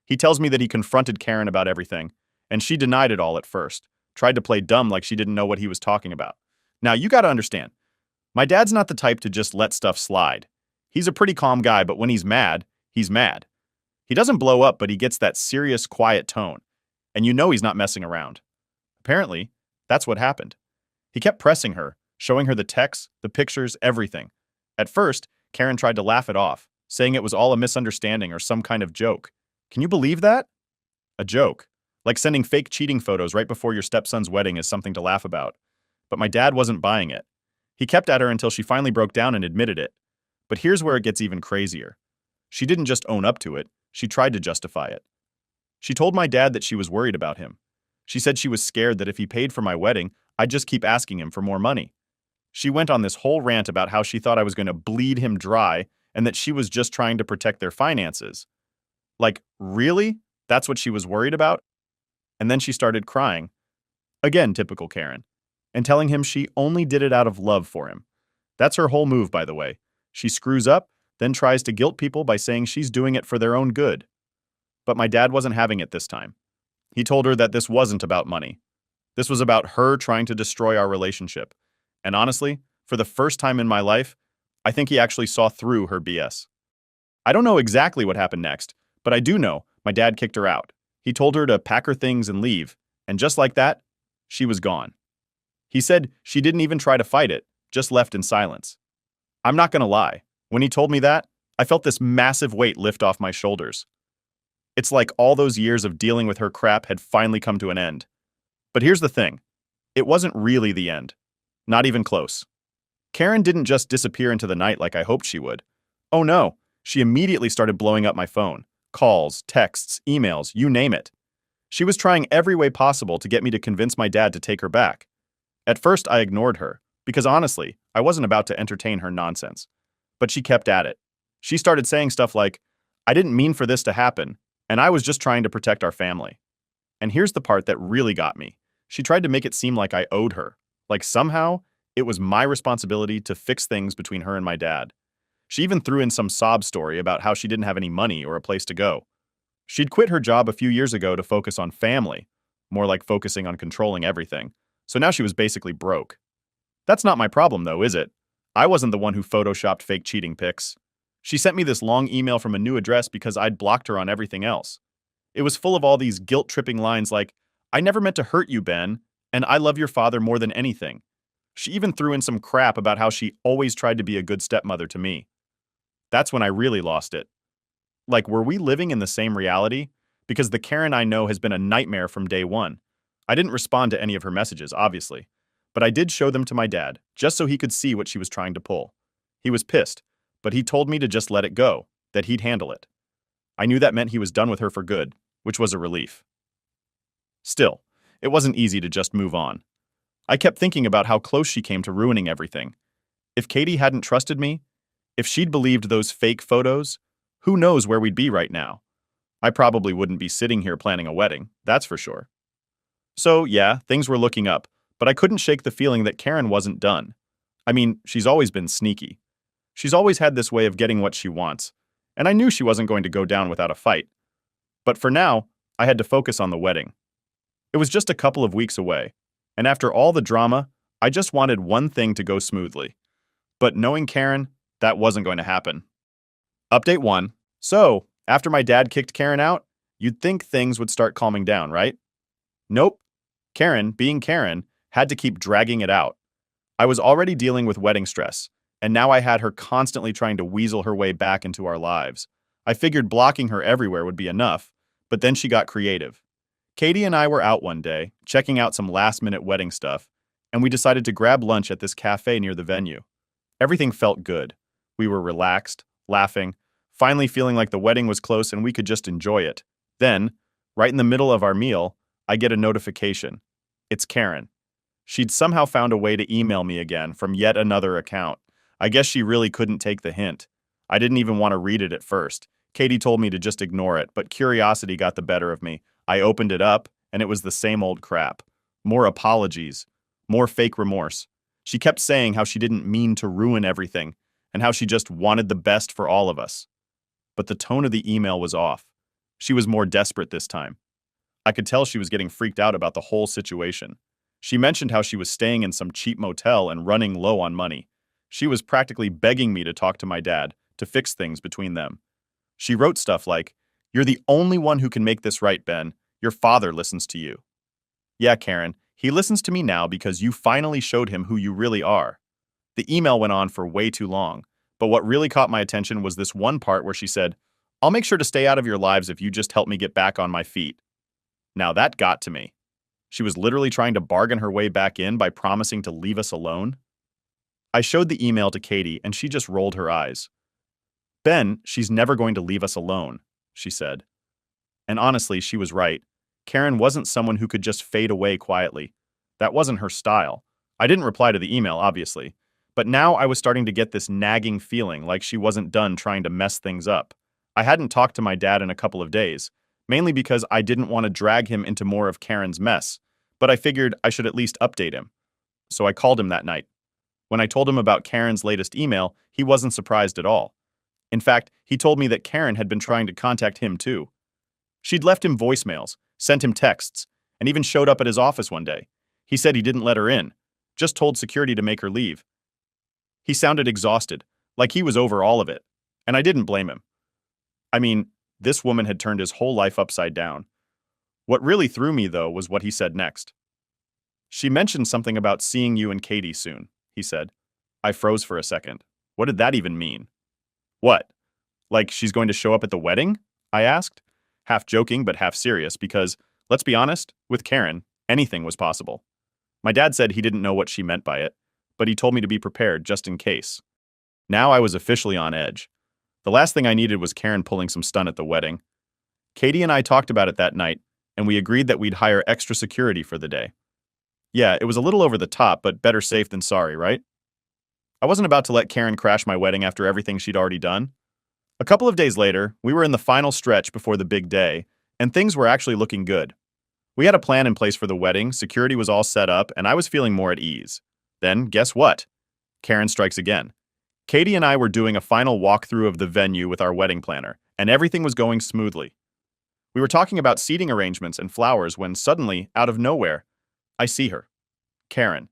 He tells me that he confronted Karen about everything, and she denied it all at first, tried to play dumb like she didn't know what he was talking about. Now, you gotta understand, my dad's not the type to just let stuff slide. He's a pretty calm guy, but when he's mad, he's mad. He doesn't blow up, but he gets that serious, quiet tone, and you know he's not messing around. Apparently, that's what happened. He kept pressing her, showing her the texts, the pictures, everything. At first, Karen tried to laugh it off, saying it was all a misunderstanding or some kind of joke. Can you believe that? A joke. Like sending fake cheating photos right before your stepson's wedding is something to laugh about. But my dad wasn't buying it. He kept at her until she finally broke down and admitted it. But here's where it gets even crazier. She didn't just own up to it, she tried to justify it. She told my dad that she was worried about him. She said she was scared that if he paid for my wedding, I'd just keep asking him for more money. She went on this whole rant about how she thought I was going to bleed him dry and that she was just trying to protect their finances. Like, really? That's what she was worried about? And then she started crying. Again, typical Karen. And telling him she only did it out of love for him. That's her whole move, by the way. She screws up, then tries to guilt people by saying she's doing it for their own good. But my dad wasn't having it this time. He told her that this wasn't about money. This was about her trying to destroy our relationship. And honestly, for the first time in my life, I think he actually saw through her BS. I don't know exactly what happened next, but I do know my dad kicked her out. He told her to pack her things and leave, and just like that, she was gone. He said she didn't even try to fight it, just left in silence. I'm not gonna lie, when he told me that, I felt this massive weight lift off my shoulders. It's like all those years of dealing with her crap had finally come to an end. But here's the thing, it wasn't really the end. Not even close. Karen didn't just disappear into the night like I hoped she would. Oh no, she immediately started blowing up my phone. Calls, texts, emails, you name it. She was trying every way possible to get me to convince my dad to take her back. At first, I ignored her, because honestly, I wasn't about to entertain her nonsense. But she kept at it. She started saying stuff like, "I didn't mean for this to happen, and I was just trying to protect our family." And here's the part that really got me. She tried to make it seem like I owed her. Like somehow, it was my responsibility to fix things between her and my dad. She even threw in some sob story about how she didn't have any money or a place to go. She'd quit her job a few years ago to focus on family, more like focusing on controlling everything. So now she was basically broke. That's not my problem though, is it? I wasn't the one who photoshopped fake cheating pics. She sent me this long email from a new address because I'd blocked her on everything else. It was full of all these guilt-tripping lines like, "I never meant to hurt you, Ben, and I love your father more than anything." She even threw in some crap about how she always tried to be a good stepmother to me. That's when I really lost it. Like, were we living in the same reality? Because the Karen I know has been a nightmare from day one. I didn't respond to any of her messages, obviously. But I did show them to my dad, just so he could see what she was trying to pull. He was pissed, but he told me to just let it go, that he'd handle it. I knew that meant he was done with her for good, which was a relief. Still, it wasn't easy to just move on. I kept thinking about how close she came to ruining everything. If Katie hadn't trusted me, if she'd believed those fake photos, who knows where we'd be right now? I probably wouldn't be sitting here planning a wedding, that's for sure. So yeah, things were looking up, but I couldn't shake the feeling that Karen wasn't done. I mean, she's always been sneaky. She's always had this way of getting what she wants, and I knew she wasn't going to go down without a fight. But for now, I had to focus on the wedding. It was just a couple of weeks away, and after all the drama, I just wanted one thing to go smoothly. But knowing Karen, that wasn't going to happen. Update 1. So, after my dad kicked Karen out, you'd think things would start calming down, right? Nope. Karen, being Karen, had to keep dragging it out. I was already dealing with wedding stress, and now I had her constantly trying to weasel her way back into our lives. I figured blocking her everywhere would be enough, But then she got creative. Katie and I were out one day, checking out some last-minute wedding stuff, and we decided to grab lunch at this cafe near the venue. Everything felt good. We were relaxed, laughing, finally feeling like the wedding was close and we could just enjoy it. Then, right in the middle of our meal, I get a notification. It's Karen. She'd somehow found a way to email me again from yet another account. I guess she really couldn't take the hint. I didn't even want to read it at first. Katie told me to just ignore it, but curiosity got the better of me. I opened it up, and it was the same old crap. More apologies. More fake remorse. She kept saying how she didn't mean to ruin everything, and how she just wanted the best for all of us. But the tone of the email was off. She was more desperate this time. I could tell she was getting freaked out about the whole situation. She mentioned how she was staying in some cheap motel and running low on money. She was practically begging me to talk to my dad, to fix things between them. She wrote stuff like, "You're the only one who can make this right, Ben. Your father listens to you." Yeah, Karen, he listens to me now because you finally showed him who you really are. The email went on for way too long, but what really caught my attention was this one part where she said, "I'll make sure to stay out of your lives if you just help me get back on my feet." Now that got to me. She was literally trying to bargain her way back in by promising to leave us alone. I showed the email to Katie and she just rolled her eyes. "Ben, she's never going to leave us alone," she said. And honestly, she was right. Karen wasn't someone who could just fade away quietly. That wasn't her style. I didn't reply to the email, obviously. But now I was starting to get this nagging feeling like she wasn't done trying to mess things up. I hadn't talked to my dad in a couple of days, mainly because I didn't want to drag him into more of Karen's mess, but I figured I should at least update him. So I called him that night. When I told him about Karen's latest email, he wasn't surprised at all. In fact, he told me that Karen had been trying to contact him too. She'd left him voicemails, sent him texts, and even showed up at his office one day. He said he didn't let her in, just told security to make her leave. He sounded exhausted, like he was over all of it, and I didn't blame him. I mean, this woman had turned his whole life upside down. What really threw me, though, was what he said next. "She mentioned something about seeing you and Katie soon," he said. I froze for a second. What did that even mean? "What? Like she's going to show up at the wedding?" I asked, half joking but half serious because, let's be honest, with Karen, anything was possible. My dad said he didn't know what she meant by it, but he told me to be prepared just in case. Now I was officially on edge. The last thing I needed was Karen pulling some stunt at the wedding. Katie and I talked about it that night, and we agreed that we'd hire extra security for the day. Yeah, it was a little over the top, but better safe than sorry, right? I wasn't about to let Karen crash my wedding after everything she'd already done. A couple of days later, we were in the final stretch before the big day, and things were actually looking good. We had a plan in place for the wedding, security was all set up, and I was feeling more at ease. Then, guess what? Karen strikes again. Katie and I were doing a final walkthrough of the venue with our wedding planner, and everything was going smoothly. We were talking about seating arrangements and flowers when suddenly, out of nowhere, I see her. Karen.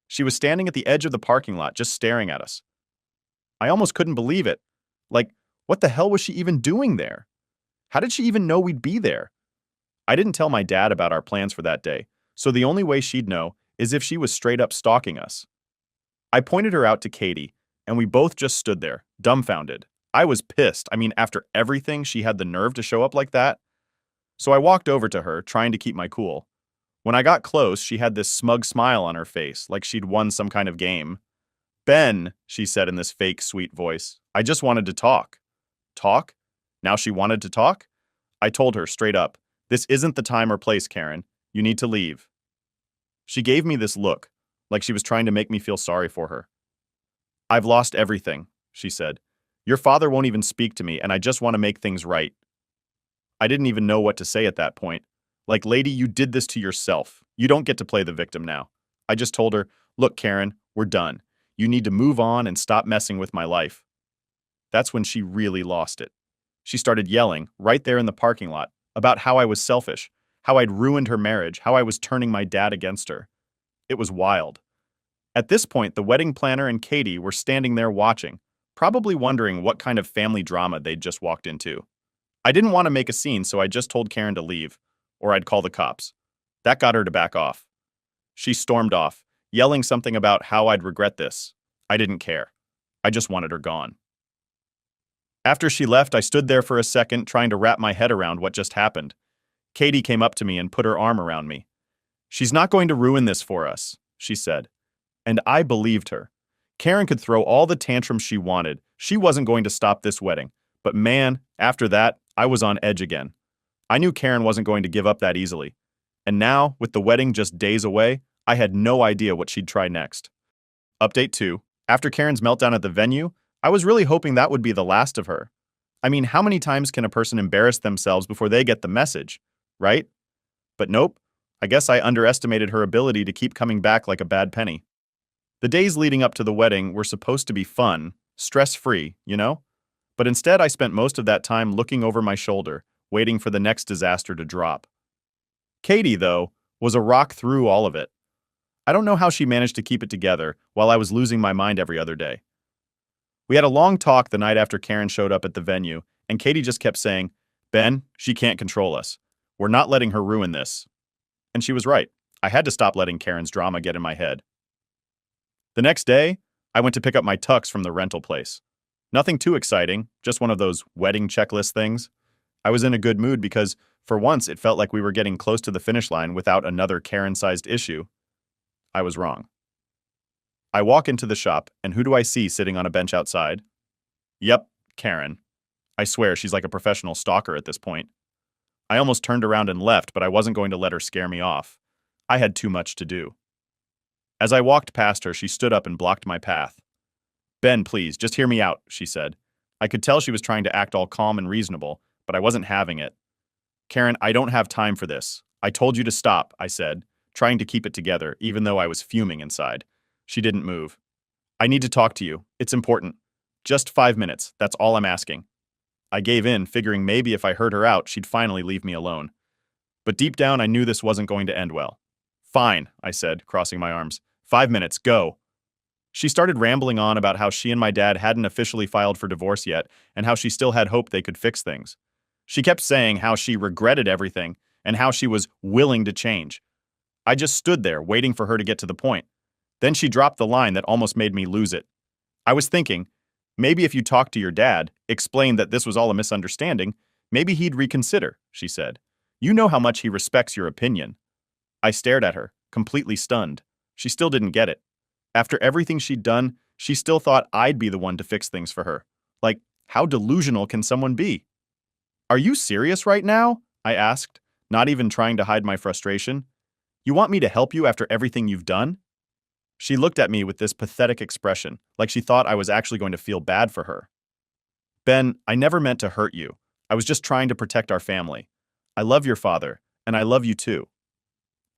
She was standing at the edge of the parking lot just staring at us. I almost couldn't believe it. Like, what the hell was she even doing there? How did she even know we'd be there? I didn't tell my dad about our plans for that day, so the only way she'd know is if she was straight up stalking us. I pointed her out to Katie, and we both just stood there, dumbfounded. I was pissed. I mean, after everything, she had the nerve to show up like that. So I walked over to her, trying to keep my cool. When I got close, she had this smug smile on her face, like she'd won some kind of game. "Ben," she said in this fake, sweet voice, "I just wanted to talk." Talk? Now she wanted to talk? I told her straight up, "This isn't the time or place, Karen. You need to leave." She gave me this look, like she was trying to make me feel sorry for her. "I've lost everything," she said. "Your father won't even speak to me, and I just want to make things right." I didn't even know what to say at that point. Like, lady, you did this to yourself. You don't get to play the victim now. I just told her, "Look, Karen, we're done. You need to move on and stop messing with my life." That's when she really lost it. She started yelling, right there in the parking lot, about how I was selfish, how I'd ruined her marriage, how I was turning my dad against her. It was wild. At this point, the wedding planner and Katie were standing there watching, probably wondering what kind of family drama they'd just walked into. I didn't want to make a scene, so I just told Karen to leave, or I'd call the cops. That got her to back off. She stormed off, yelling something about how I'd regret this. I didn't care. I just wanted her gone. After she left, I stood there for a second trying to wrap my head around what just happened. Katie came up to me and put her arm around me. "She's not going to ruin this for us," she said. And I believed her. Karen could throw all the tantrums she wanted. She wasn't going to stop this wedding. But man, after that, I was on edge again. I knew Karen wasn't going to give up that easily. And now, with the wedding just days away, I had no idea what she'd try next. Update 2. After Karen's meltdown at the venue, I was really hoping that would be the last of her. I mean, how many times can a person embarrass themselves before they get the message, right? But nope, I guess I underestimated her ability to keep coming back like a bad penny. The days leading up to the wedding were supposed to be fun, stress-free, you know? But instead I spent most of that time looking over my shoulder, waiting for the next disaster to drop. Katie, though, was a rock through all of it. I don't know how she managed to keep it together while I was losing my mind every other day. We had a long talk the night after Karen showed up at the venue, and Katie just kept saying, "Ben, she can't control us. We're not letting her ruin this." And she was right. I had to stop letting Karen's drama get in my head. The next day, I went to pick up my tux from the rental place. Nothing too exciting, just one of those wedding checklist things. I was in a good mood because, for once, it felt like we were getting close to the finish line without another Karen-sized issue. I was wrong. I walk into the shop, and who do I see sitting on a bench outside? Yep, Karen. I swear she's like a professional stalker at this point. I almost turned around and left, but I wasn't going to let her scare me off. I had too much to do. As I walked past her, she stood up and blocked my path. "Ben, please, just hear me out," she said. I could tell she was trying to act all calm and reasonable, but I wasn't having it. "Karen, I don't have time for this. I told you to stop," I said, trying to keep it together, even though I was fuming inside. She didn't move. "I need to talk to you. It's important. Just 5 minutes, that's all I'm asking." I gave in, figuring maybe if I heard her out, she'd finally leave me alone. But deep down, I knew this wasn't going to end well. "Fine," I said, crossing my arms. 5 minutes, go." She started rambling on about how she and my dad hadn't officially filed for divorce yet, and how she still had hope they could fix things. She kept saying how she regretted everything, and how she was willing to change. I just stood there, waiting for her to get to the point. Then she dropped the line that almost made me lose it. I was thinking, maybe if you talked to your dad, explained that this was all a misunderstanding, maybe he'd reconsider, she said. "You know how much he respects your opinion." I stared at her, completely stunned. She still didn't get it. After everything she'd done, she still thought I'd be the one to fix things for her. Like, how delusional can someone be? "Are you serious right now?" I asked, not even trying to hide my frustration. "You want me to help you after everything you've done?" She looked at me with this pathetic expression, like she thought I was actually going to feel bad for her. "Ben, I never meant to hurt you. I was just trying to protect our family. I love your father, and I love you too."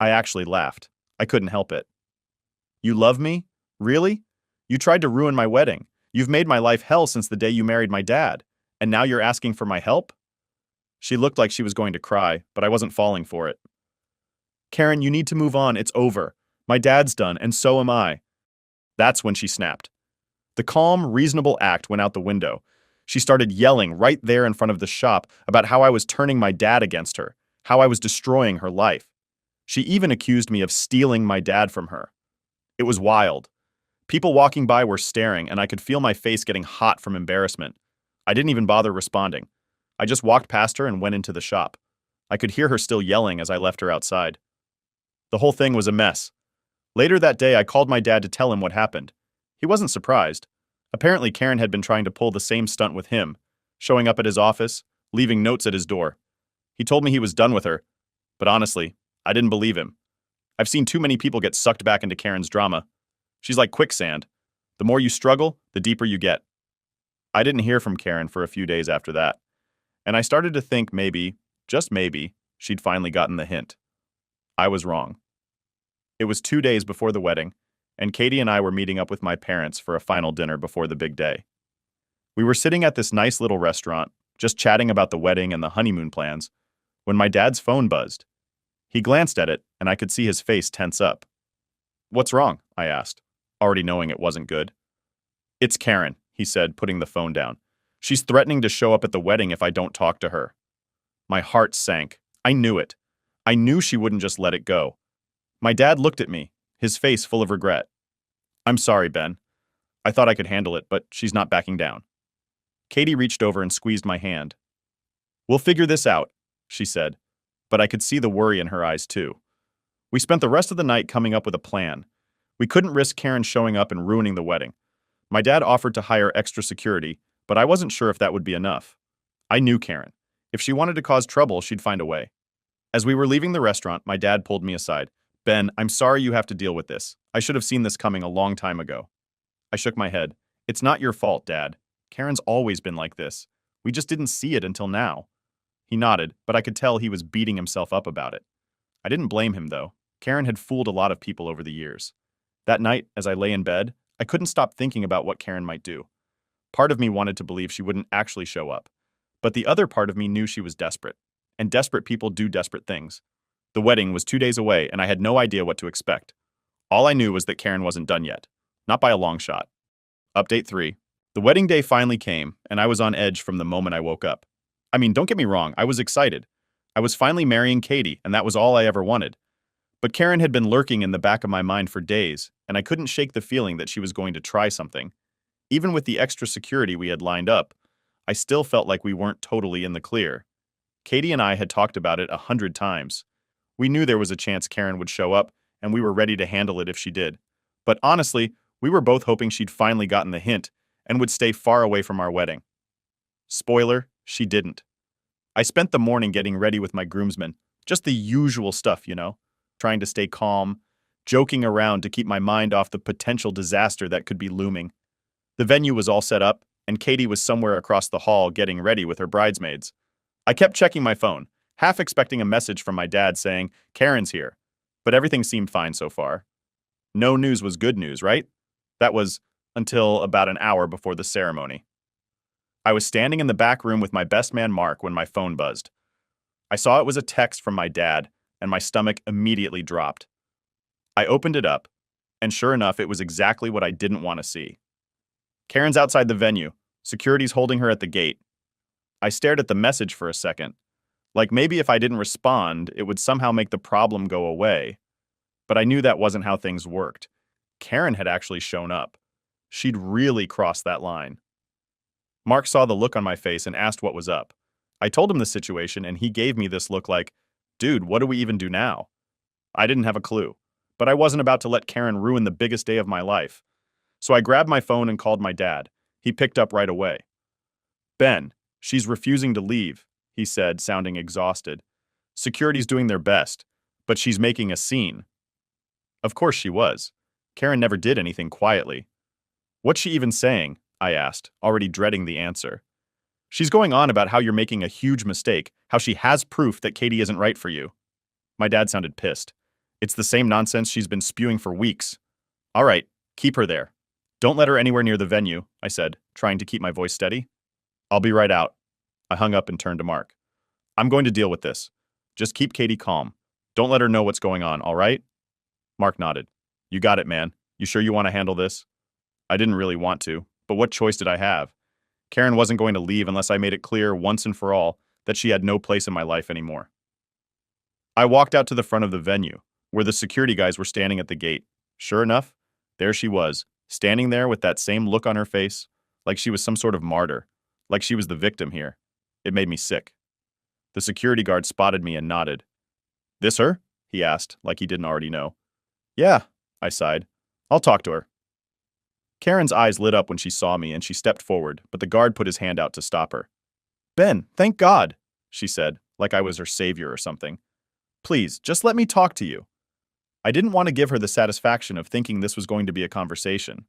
I actually laughed. I couldn't help it. "You love me? Really? You tried to ruin my wedding. You've made my life hell since the day you married my dad. And now you're asking for my help?" She looked like she was going to cry, but I wasn't falling for it. "Karen, you need to move on. It's over. My dad's done, and so am I." That's when she snapped. The calm, reasonable act went out the window. She started yelling right there in front of the shop about how I was turning my dad against her, how I was destroying her life. She even accused me of stealing my dad from her. It was wild. People walking by were staring, and I could feel my face getting hot from embarrassment. I didn't even bother responding. I just walked past her and went into the shop. I could hear her still yelling as I left her outside. The whole thing was a mess. Later that day, I called my dad to tell him what happened. He wasn't surprised. Apparently, Karen had been trying to pull the same stunt with him, showing up at his office, leaving notes at his door. He told me he was done with her, but honestly, I didn't believe him. I've seen too many people get sucked back into Karen's drama. She's like quicksand. The more you struggle, the deeper you get. I didn't hear from Karen for a few days after that, and I started to think maybe, just maybe, she'd finally gotten the hint. I was wrong. It was 2 days before the wedding, and Katie and I were meeting up with my parents for a final dinner before the big day. We were sitting at this nice little restaurant, just chatting about the wedding and the honeymoon plans, when my dad's phone buzzed. He glanced at it, and I could see his face tense up. "What's wrong?" I asked, already knowing it wasn't good. "It's Karen," he said, putting the phone down. "She's threatening to show up at the wedding if I don't talk to her." My heart sank. I knew it. I knew she wouldn't just let it go. My dad looked at me, his face full of regret. "I'm sorry, Ben. I thought I could handle it, but she's not backing down." Katie reached over and squeezed my hand. "We'll figure this out," she said, but I could see the worry in her eyes too. We spent the rest of the night coming up with a plan. We couldn't risk Karen showing up and ruining the wedding. My dad offered to hire extra security, but I wasn't sure if that would be enough. I knew Karen. If she wanted to cause trouble, she'd find a way. As we were leaving the restaurant, my dad pulled me aside. "Ben, I'm sorry you have to deal with this. I should have seen this coming a long time ago." I shook my head. "It's not your fault, Dad. Karen's always been like this. We just didn't see it until now." He nodded, but I could tell he was beating himself up about it. I didn't blame him, though. Karen had fooled a lot of people over the years. That night, as I lay in bed, I couldn't stop thinking about what Karen might do. Part of me wanted to believe she wouldn't actually show up, but the other part of me knew she was desperate. And desperate people do desperate things. The wedding was 2 days away, and I had no idea what to expect. All I knew was that Karen wasn't done yet. Not by a long shot. Update 3. The wedding day finally came, and I was on edge from the moment I woke up. I mean, don't get me wrong, I was excited. I was finally marrying Katie, and that was all I ever wanted. But Karen had been lurking in the back of my mind for days, and I couldn't shake the feeling that she was going to try something. Even with the extra security we had lined up, I still felt like we weren't totally in the clear. Katie and I had talked about it 100 times. We knew there was a chance Karen would show up, and we were ready to handle it if she did. But honestly, we were both hoping she'd finally gotten the hint and would stay far away from our wedding. Spoiler, she didn't. I spent the morning getting ready with my groomsmen, just the usual stuff, trying to stay calm, joking around to keep my mind off the potential disaster that could be looming. The venue was all set up, and Katie was somewhere across the hall getting ready with her bridesmaids. I kept checking my phone, half expecting a message from my dad saying, "Karen's here," but everything seemed fine so far. No news was good news, right? That was until about an hour before the ceremony. I was standing in the back room with my best man Mark when my phone buzzed. I saw it was a text from my dad, and my stomach immediately dropped. I opened it up, and sure enough, it was exactly what I didn't want to see. "Karen's outside the venue. Security's holding her at the gate." I stared at the message for a second. Like maybe if I didn't respond, it would somehow make the problem go away. But I knew that wasn't how things worked. Karen had actually shown up. She'd really crossed that line. Mark saw the look on my face and asked what was up. I told him the situation, and he gave me this look like, "Dude, what do we even do now?" I didn't have a clue, but I wasn't about to let Karen ruin the biggest day of my life. So I grabbed my phone and called my dad. He picked up right away. "Ben, she's refusing to leave," he said, sounding exhausted. "Security's doing their best, but she's making a scene." Of course she was. Karen never did anything quietly. "What's she even saying?" I asked, already dreading the answer. "She's going on about how you're making a huge mistake, how she has proof that Katie isn't right for you." My dad sounded pissed. "It's the same nonsense she's been spewing for weeks." "All right, keep her there. Don't let her anywhere near the venue," I said, trying to keep my voice steady. "I'll be right out." I hung up and turned to Mark. "I'm going to deal with this. Just keep Katie calm. Don't let her know what's going on, all right?" Mark nodded. "You got it, man. You sure you want to handle this?" I didn't really want to, but what choice did I have? Karen wasn't going to leave unless I made it clear once and for all that she had no place in my life anymore. I walked out to the front of the venue, where the security guys were standing at the gate. Sure enough, there she was, standing there with that same look on her face, like she was some sort of martyr, like she was the victim here. It made me sick. The security guard spotted me and nodded. "This her?" he asked, like he didn't already know. "Yeah," I sighed. "I'll talk to her." Karen's eyes lit up when she saw me and she stepped forward, but the guard put his hand out to stop her. "Ben, thank God," she said, like I was her savior or something. "Please, just let me talk to you." I didn't want to give her the satisfaction of thinking this was going to be a conversation.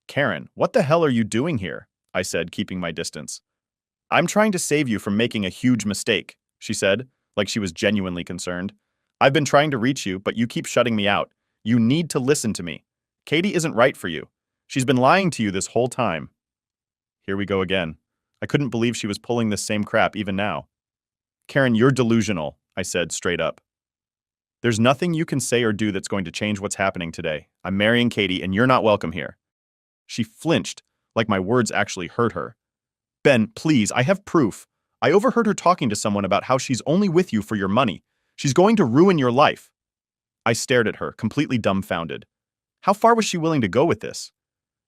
"Karen, what the hell are you doing here?" I said, keeping my distance. "I'm trying to save you from making a huge mistake," she said, like she was genuinely concerned. "I've been trying to reach you, but you keep shutting me out. You need to listen to me. Katie isn't right for you. She's been lying to you this whole time." Here we go again. I couldn't believe she was pulling this same crap even now. "Karen, you're delusional," I said straight up. "There's nothing you can say or do that's going to change what's happening today. I'm marrying Katie, and you're not welcome here." She flinched, like my words actually hurt her. "Ben, please, I have proof. I overheard her talking to someone about how she's only with you for your money. She's going to ruin your life." I stared at her, completely dumbfounded. How far was she willing to go with this?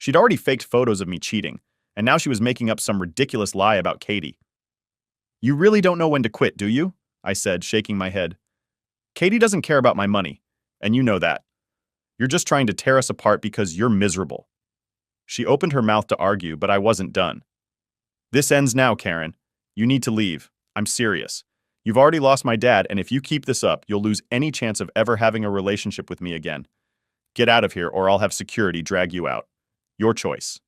She'd already faked photos of me cheating, and now she was making up some ridiculous lie about Katie. You really don't know when to quit, do you? I said, shaking my head. Katie doesn't care about my money, and you know that. You're just trying to tear us apart because you're miserable. She opened her mouth to argue, but I wasn't done. This ends now, Karen. You need to leave. I'm serious. You've already lost my dad, and if you keep this up, you'll lose any chance of ever having a relationship with me again. Get out of here, or I'll have security drag you out. Your choice.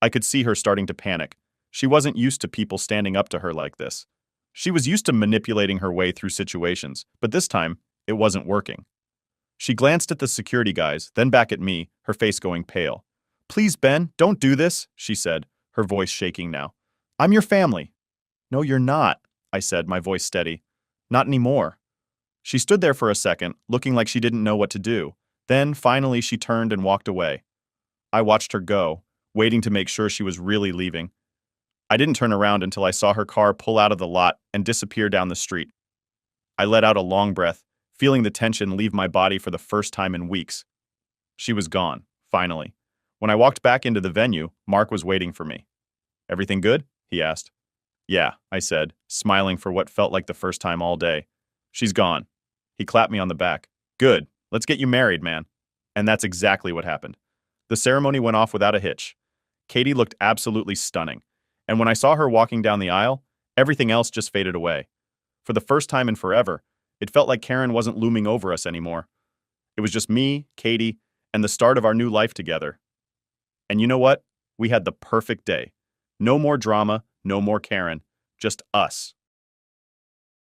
I could see her starting to panic. She wasn't used to people standing up to her like this. She was used to manipulating her way through situations, but this time, it wasn't working. She glanced at the security guys, then back at me, her face going pale. Please, Ben, don't do this, she said, her voice shaking now. I'm your family. No, you're not, I said, my voice steady. Not anymore. She stood there for a second, looking like she didn't know what to do. Then, finally, she turned and walked away. I watched her go, waiting to make sure she was really leaving. I didn't turn around until I saw her car pull out of the lot and disappear down the street. I let out a long breath, feeling the tension leave my body for the first time in weeks. She was gone, finally. When I walked back into the venue, Mark was waiting for me. Everything good? He asked. Yeah, I said, smiling for what felt like the first time all day. She's gone. He clapped me on the back. Good. Let's get you married, man. And that's exactly what happened. The ceremony went off without a hitch. Katie looked absolutely stunning. And when I saw her walking down the aisle, everything else just faded away. For the first time in forever, it felt like Karen wasn't looming over us anymore. It was just me, Katie, and the start of our new life together. And you know what? We had the perfect day. No more drama, no more Karen, just us.